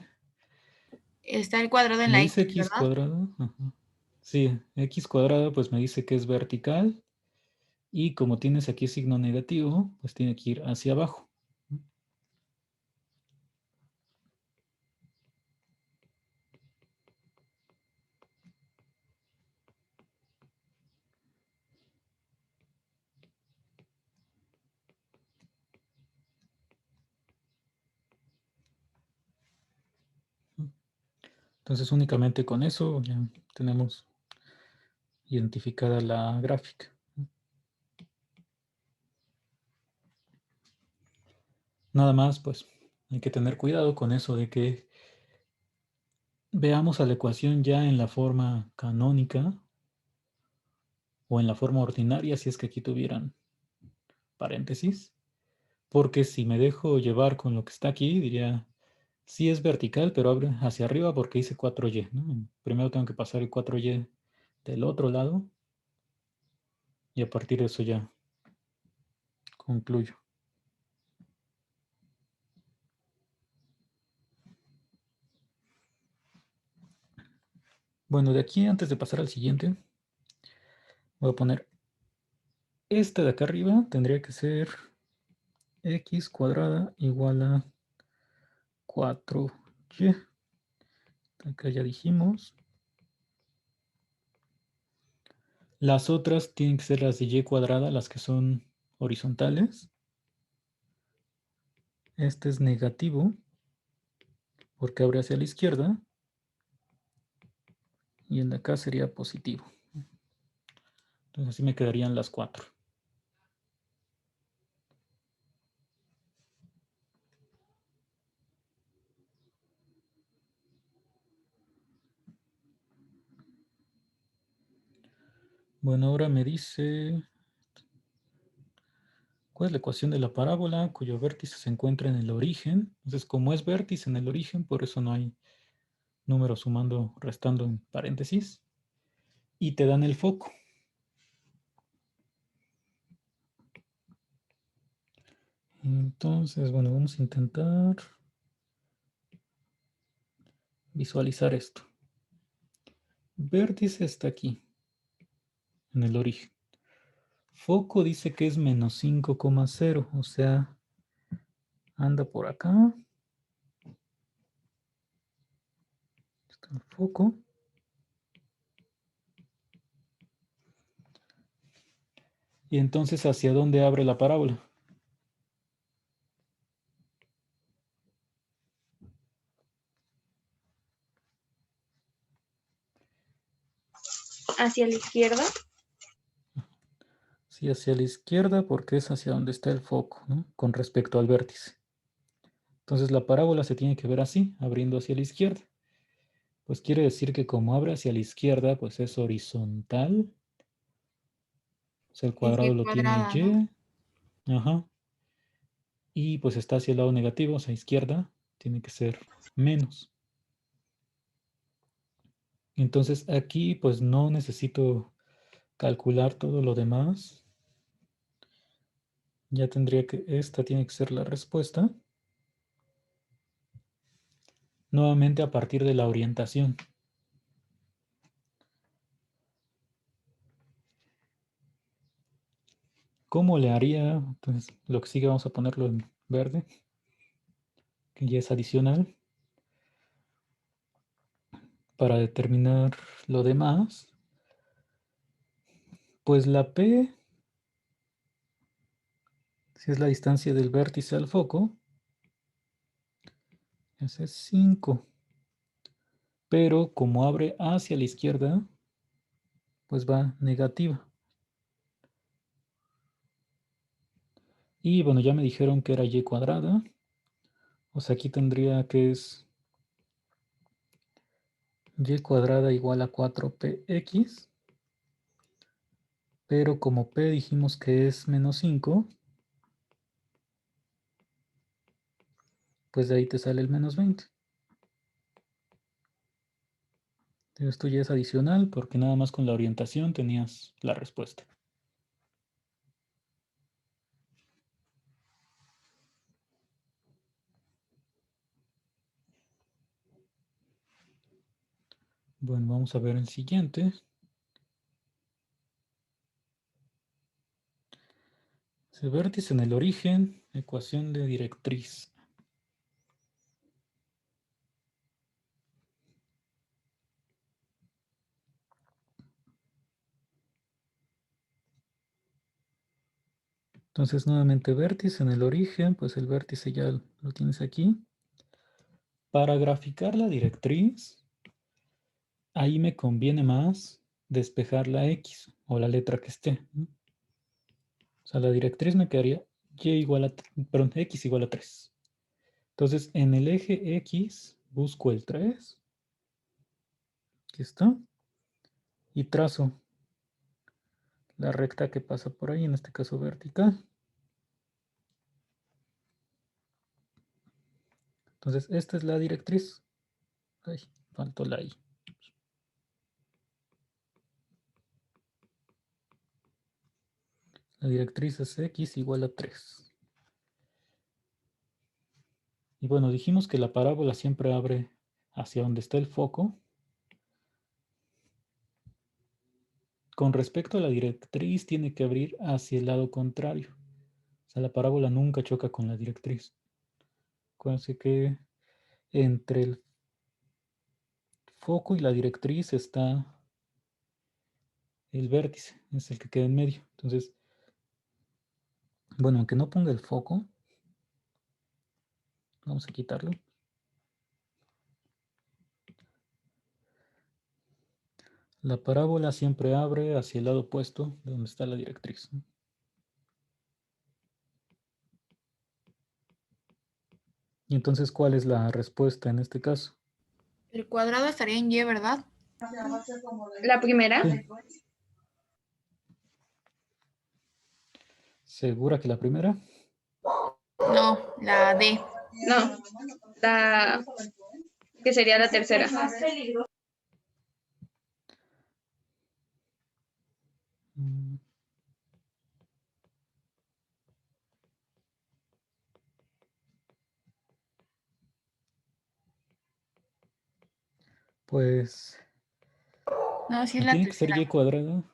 Está el cuadrado en me la dice X, x ¿verdad? cuadrado. Ajá. Sí, x cuadrado pues me dice que es vertical y como tienes aquí signo negativo, pues tiene que ir hacia abajo. Entonces únicamente con eso ya tenemos identificada la gráfica. Nada más, pues hay que tener cuidado con eso de que veamos a la ecuación ya en la forma canónica o en la forma ordinaria, si es que aquí tuvieran paréntesis, porque si me dejo llevar con lo que está aquí, diría, sí es vertical, pero abre hacia arriba porque hice 4y, ¿no? Primero tengo que pasar el 4y del otro lado y a partir de eso ya concluyo. Bueno, de aquí antes de pasar al siguiente, voy a poner este de acá arriba, tendría que ser x cuadrada igual a 4y. Acá ya dijimos. Las otras tienen que ser las de y cuadrada, las que son horizontales. Este es negativo porque abre hacia la izquierda. Y el de acá sería positivo. Entonces así me quedarían las 4. Bueno, ahora me dice, ¿cuál es la ecuación de la parábola cuyo vértice se encuentra en el origen? Entonces, como es vértice en el origen, por eso no hay número sumando, restando en paréntesis. Y te dan el foco. Entonces, bueno, vamos a intentar visualizar esto. Vértice está aquí, en el origen. Foco dice que es menos 5,0, o sea, anda por acá. Está el foco. Y entonces, ¿hacia dónde abre la parábola? Hacia la izquierda. Sí, hacia la izquierda porque es hacia donde está el foco, ¿no? Con respecto al vértice. Entonces la parábola se tiene que ver así, abriendo hacia la izquierda. Pues quiere decir que como abre hacia la izquierda, pues es horizontal. O sea, el Es cuadrado y lo tiene cuadrada, ¿no? y. Ajá. Y pues está hacia el lado negativo, o sea, izquierda, tiene que ser menos. Entonces aquí pues no necesito calcular todo lo demás. Ya tendría que, esta tiene que ser la respuesta. Nuevamente a partir de la orientación. ¿Cómo le haría? Entonces, lo que sigue vamos a ponerlo en verde, que ya es adicional. Para determinar lo demás, pues la P, si es la distancia del vértice al foco, ese es 5. Pero como abre hacia la izquierda, pues va negativa. Y bueno, ya me dijeron que era y cuadrada. O sea, aquí tendría que es y cuadrada igual a 4px. Pero como p dijimos que es menos 5, pues de ahí te sale el menos 20. Esto ya es adicional porque nada más con la orientación tenías la respuesta. Bueno, vamos a ver el siguiente. El vértice en el origen, ecuación de directriz. Entonces, nuevamente vértice en el origen, pues el vértice ya lo tienes aquí. Para graficar la directriz, ahí me conviene más despejar la X o la letra que esté, ¿no? O sea, la directriz me quedaría X igual a 3. Entonces, en el eje X busco el 3. Aquí está. Y trazo la recta que pasa por ahí, en este caso vertical. Entonces, esta es la directriz. Ay, faltó la I. La directriz es X igual a 3. Y bueno, dijimos que la parábola siempre abre hacia donde está el foco. Con respecto a la directriz, tiene que abrir hacia el lado contrario. O sea, la parábola nunca choca con la directriz. Acuérdense que entre el foco y la directriz está el vértice, es el que queda en medio. Entonces, bueno, aunque no ponga el foco, vamos a quitarlo. La parábola siempre abre hacia el lado opuesto de donde está la directriz, ¿no? Y entonces, ¿cuál es la respuesta en este caso? El cuadrado estaría en Y, ¿verdad? La primera. Sí. ¿Segura que la primera? No, la D. No, la que sería la tercera. Mm. Pues No, sí es la tiene que ser tercera. y cuadrada.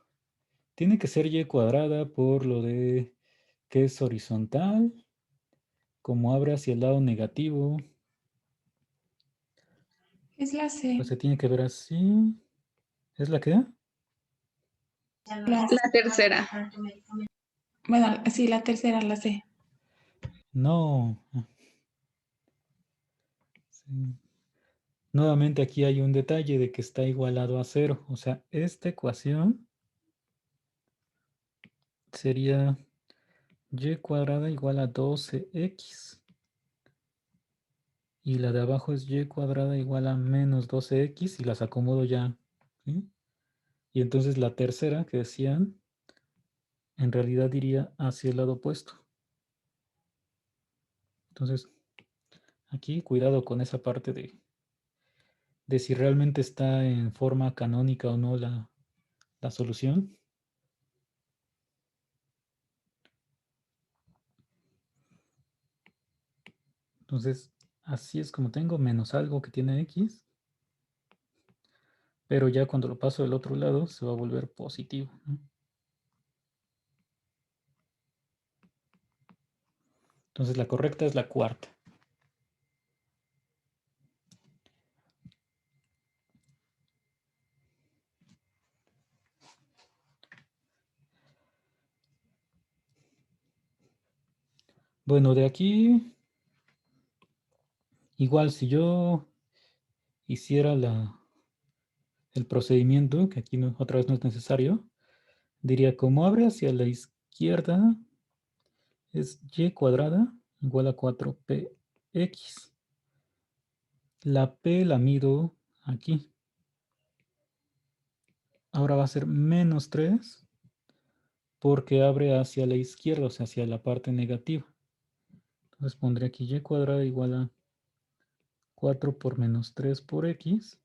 Tiene que ser y cuadrada por lo de que es horizontal, como abre hacia el lado negativo, Es la C. pues se tiene que ver así. ¿Es la que da? La C. La tercera. Bueno, sí, la tercera, la C. No. Sí. Nuevamente aquí hay un detalle de que está igualado a 0. O sea, esta ecuación sería y cuadrada igual a 12x. Y la de abajo es y cuadrada igual a menos 12x y las acomodo ya, ¿sí? Y entonces la tercera que decían, en realidad iría hacia el lado opuesto. Entonces, aquí cuidado con esa parte de si realmente está en forma canónica o no la solución. Entonces, así es como tengo menos algo que tiene x, pero ya cuando lo paso del otro lado se va a volver positivo, ¿no? Entonces la correcta es la cuarta. Bueno, de aquí, igual si yo hiciera el procedimiento, que aquí otra vez no es necesario, diría como abre hacia la izquierda es y cuadrada igual a 4px. La p la mido aquí. Ahora va a ser menos 3 porque abre hacia la izquierda, o sea, hacia la parte negativa. Entonces pondré aquí y cuadrada igual a 4 por menos 3 por x.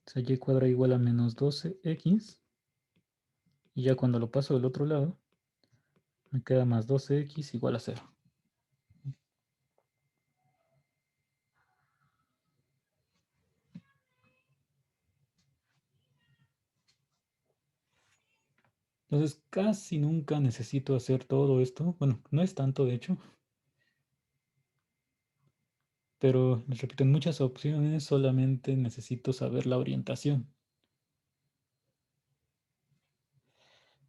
O sea, y cuadrada igual a menos 12x. Y ya cuando lo paso del otro lado, me queda más 12x igual a 0. Entonces casi nunca necesito hacer todo esto. Bueno, no es tanto de hecho. Pero les repito, en muchas opciones solamente necesito saber la orientación.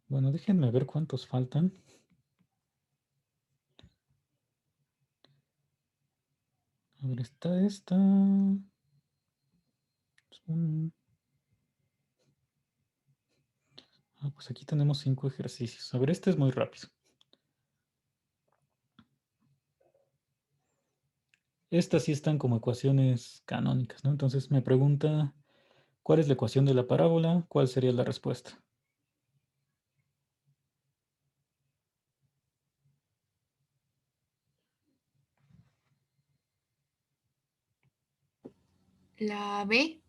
Bueno, déjenme ver cuántos faltan. A ver, está esta. Pues aquí tenemos 5 ejercicios. A ver, este es muy rápido. Estas sí están como ecuaciones canónicas, ¿no? Entonces me pregunta, ¿cuál es la ecuación de la parábola? ¿Cuál sería la respuesta? La B.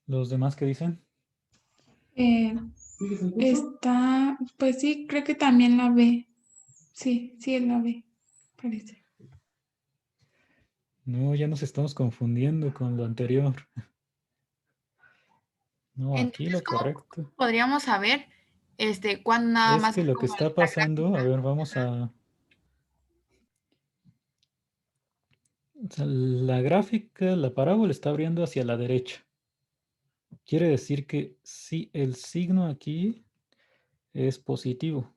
¿Los demás qué dicen? Está, pues sí, creo que también la B. Sí, sí es la B, parece. No, ya nos estamos confundiendo con lo anterior. No, aquí Entonces, lo ¿cómo correcto podríamos saber cuándo nada es más que es lo que como está la pasando, a gráfica? ver, vamos a... O sea, la gráfica, la parábola está abriendo hacia la derecha. Quiere decir que si el signo aquí es positivo.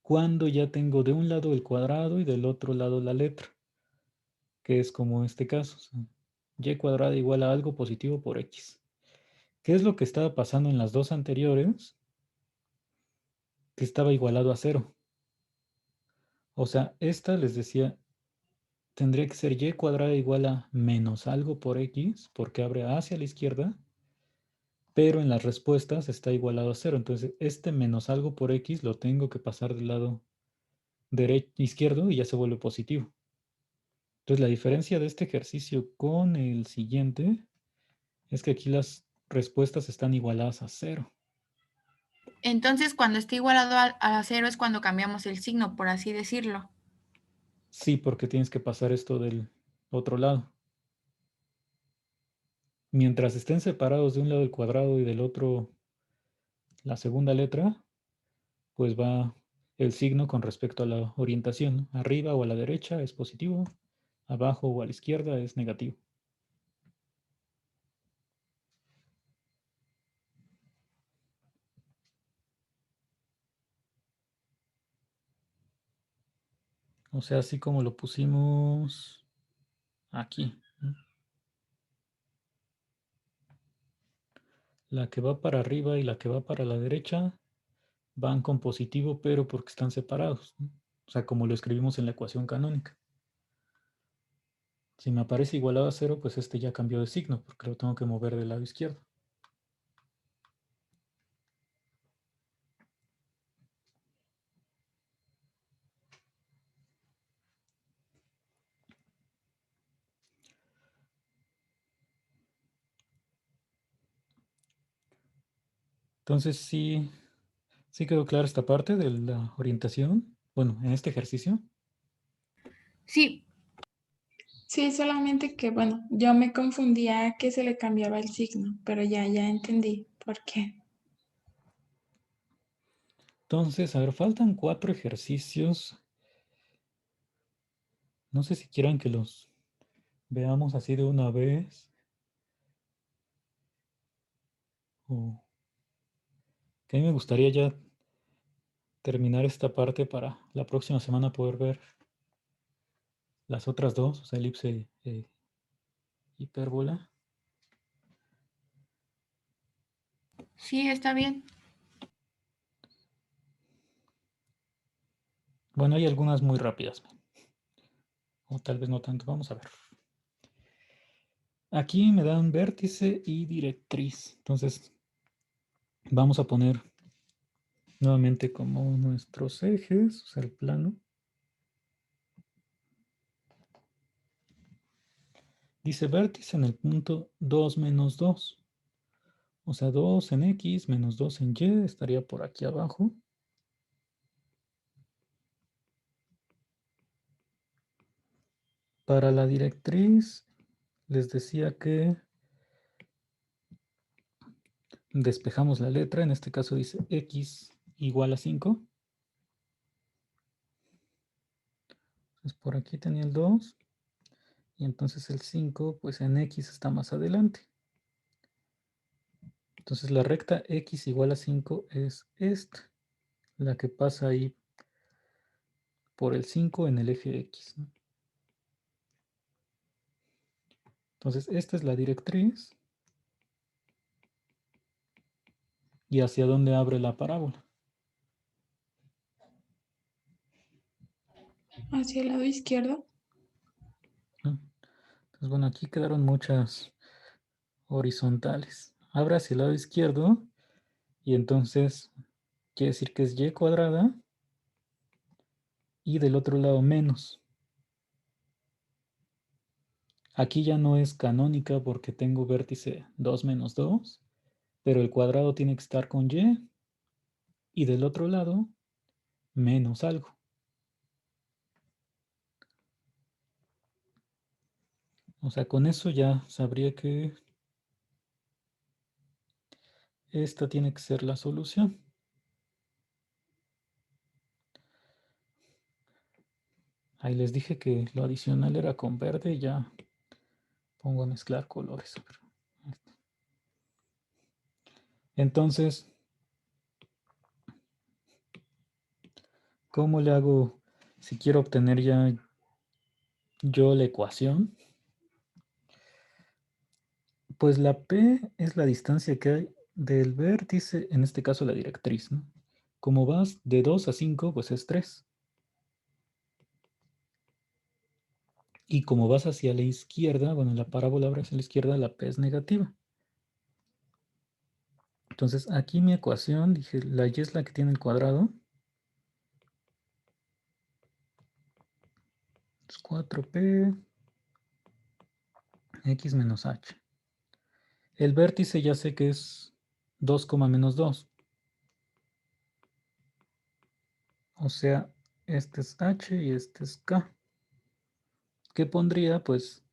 Cuando ya tengo de un lado el cuadrado y del otro lado la letra, que es como este caso. O sea, y cuadrada igual a algo positivo por x. ¿Qué es lo que estaba pasando en las dos anteriores? Que estaba igualado a 0. O sea, esta les decía, tendría que ser y cuadrada igual a menos algo por x, porque abre hacia la izquierda, pero en las respuestas está igualado a 0. Entonces, este menos algo por x lo tengo que pasar del lado izquierdo y ya se vuelve positivo. Entonces, la diferencia de este ejercicio con el siguiente es que aquí las respuestas están igualadas a 0. Entonces, cuando esté igualado a 0 es cuando cambiamos el signo, por así decirlo. Sí, porque tienes que pasar esto del otro lado. Mientras estén separados de un lado el cuadrado y del otro la segunda letra, pues va el signo con respecto a la orientación, ¿no? Arriba o a la derecha es positivo, abajo o a la izquierda es negativo. O sea, así como lo pusimos aquí, ¿no? La que va para arriba y la que va para la derecha van con positivo, pero porque están separados, ¿no? O sea, como lo escribimos en la ecuación canónica. Si me aparece igualado a 0, pues este ya cambió de signo, porque lo tengo que mover del lado izquierdo. Entonces sí quedó clara esta parte de la orientación. Bueno, en este ejercicio. Sí, Sí, solamente que, bueno, yo me confundía que se le cambiaba el signo, pero ya entendí por qué. Entonces, a ver, faltan 4 ejercicios. No sé si quieran que los veamos así de una vez. O que a mí me gustaría ya terminar esta parte para la próxima semana poder ver las otras dos, o sea, elipse e hipérbola. sí, está bien. Bueno, hay algunas muy rápidas. O tal vez no tanto. Vamos a ver. Aquí me dan vértice y directriz. Entonces, vamos a poner nuevamente como nuestros ejes, o sea, el plano. Dice vértice en el punto 2 menos 2. O sea, 2 en X menos 2 en Y estaría por aquí abajo. Para la directriz, les decía que despejamos la letra. En este caso dice X igual a 5. Entonces por aquí tenía el 2. Y entonces el 5, pues en X está más adelante. Entonces la recta X igual a 5 es esta. la que pasa ahí por el 5 en el eje X, ¿no? Entonces, esta es la directriz. ¿Y hacia dónde abre la parábola? Hacia el lado izquierdo. ¿No? Entonces, bueno, aquí quedaron muchas horizontales. Abre hacia el lado izquierdo y entonces quiere decir que es y cuadrada y del otro lado menos. Aquí ya no es canónica porque tengo vértice 2 menos 2, pero el cuadrado tiene que estar con y del otro lado menos algo. O sea, con eso ya sabría que esta tiene que ser la solución. Ahí les dije que lo adicional era con verde y ya pongo a mezclar colores. Entonces, ¿cómo le hago si quiero obtener ya yo la ecuación? Pues la P es la distancia que hay del vértice, en este caso la directriz, ¿no? Como vas de 2 a 5, pues es 3. Y como vas hacia la izquierda, bueno, la parábola abre hacia la izquierda, la P es negativa. Entonces aquí mi ecuación, dije, la Y es la que tiene el cuadrado. Es 4P X menos H. El vértice ya sé que es 2, menos 2. O sea, este es H y este es K. ¿Qué pondría? Pues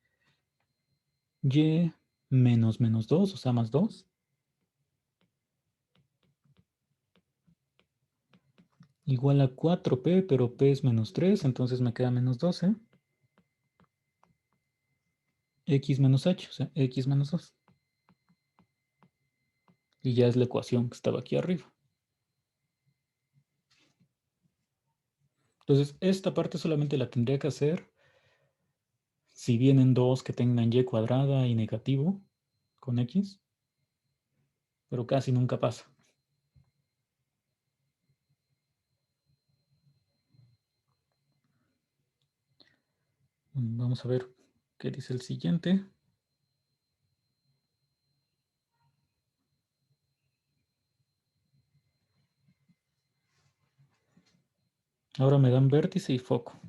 Y menos menos 2, o sea, más 2. Igual a 4P, pero P es menos 3, entonces me queda menos 12. X menos H, o sea, X menos 2. Y ya es la ecuación que estaba aquí arriba. Entonces, esta parte solamente la tendría que hacer si vienen dos que tengan Y cuadrada y negativo con X, pero casi nunca pasa. Vamos a ver qué dice el siguiente. Ahora me dan vértice y foco.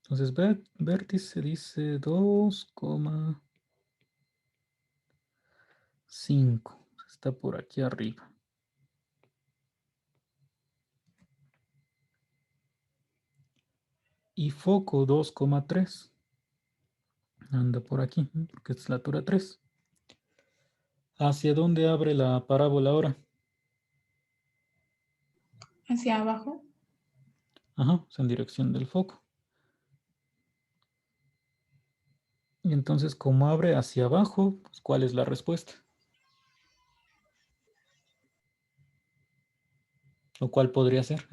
Entonces, vértice dice 2,5. Está por aquí arriba. Y foco 2,3. Anda por aquí, porque es la altura 3. ¿Hacia dónde abre la parábola ahora? Hacia abajo. Ajá, es en dirección del foco. Y entonces, como abre hacia abajo, pues, ¿cuál es la respuesta? ¿O cuál podría ser?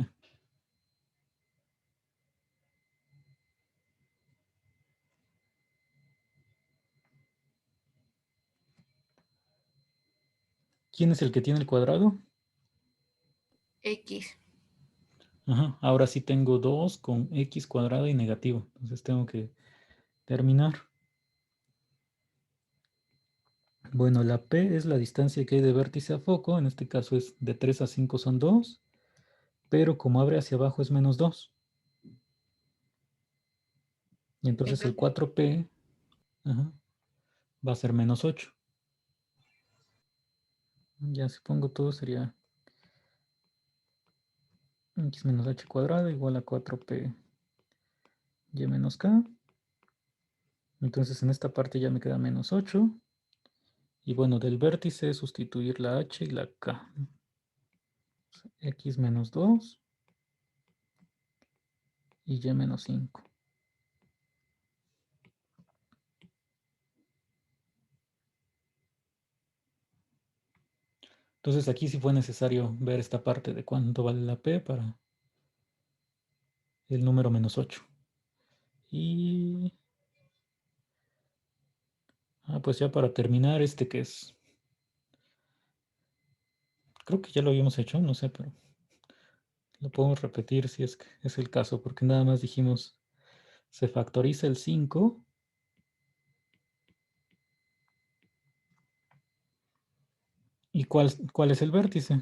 ¿Quién es el que tiene el cuadrado? X. Ajá, ahora sí tengo 2 con X cuadrada y negativo. Entonces tengo que terminar. Bueno, la P es la distancia que hay de vértice a foco. En este caso es de 3 a 5 son 2. Pero como abre hacia abajo es menos 2. Y entonces el Entonces, 4P ajá, va a ser menos 8. Ya si pongo todo sería X menos H cuadrado igual a 4P Y menos K. Entonces en esta parte ya me queda menos 8. Y bueno, del vértice sustituir la H y la K. X menos 2 y Y menos 5. Entonces aquí sí fue necesario ver esta parte de cuánto vale la P para el número menos 8. Y pues ya para terminar, que es, creo que ya lo habíamos hecho, no sé, pero lo podemos repetir si es que es el caso, porque nada más dijimos, se factoriza el 5. ¿Y cuál es el vértice?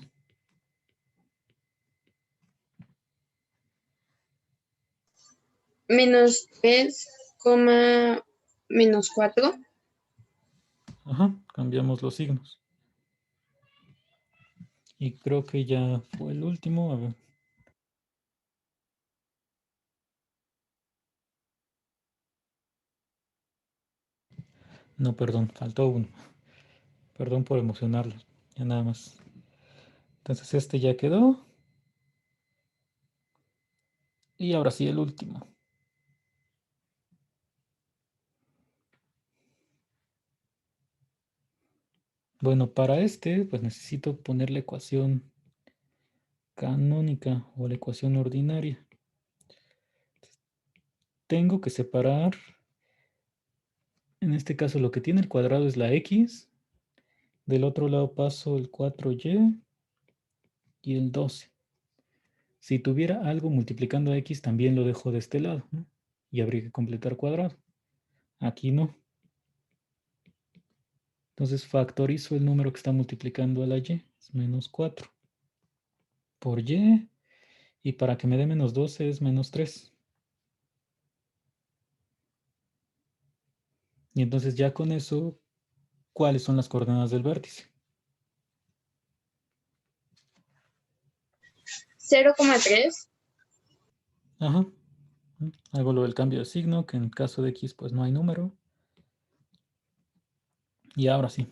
Menos 3, menos 4. Ajá, cambiamos los signos. Y creo que ya fue el último. A ver. No, perdón, faltó uno. Perdón por emocionarlos. Ya nada más. Entonces este ya quedó. Y ahora sí el último. Bueno, para pues necesito poner la ecuación canónica o la ecuación ordinaria. Tengo que separar, en este caso lo que tiene el cuadrado es la x. Del otro lado paso el 4y y el 12. Si tuviera algo multiplicando a x, también lo dejo de este lado, ¿no? Y habría que completar cuadrado. Aquí no. Entonces factorizo el número que está multiplicando a la y. Es menos 4 por y. Y para que me dé menos 12 es menos 3. Y entonces ya con eso, ¿cuáles son las coordenadas del vértice? 0,3. Ajá. Hago lo del cambio de signo, que en el caso de x pues no hay número. Y ahora sí,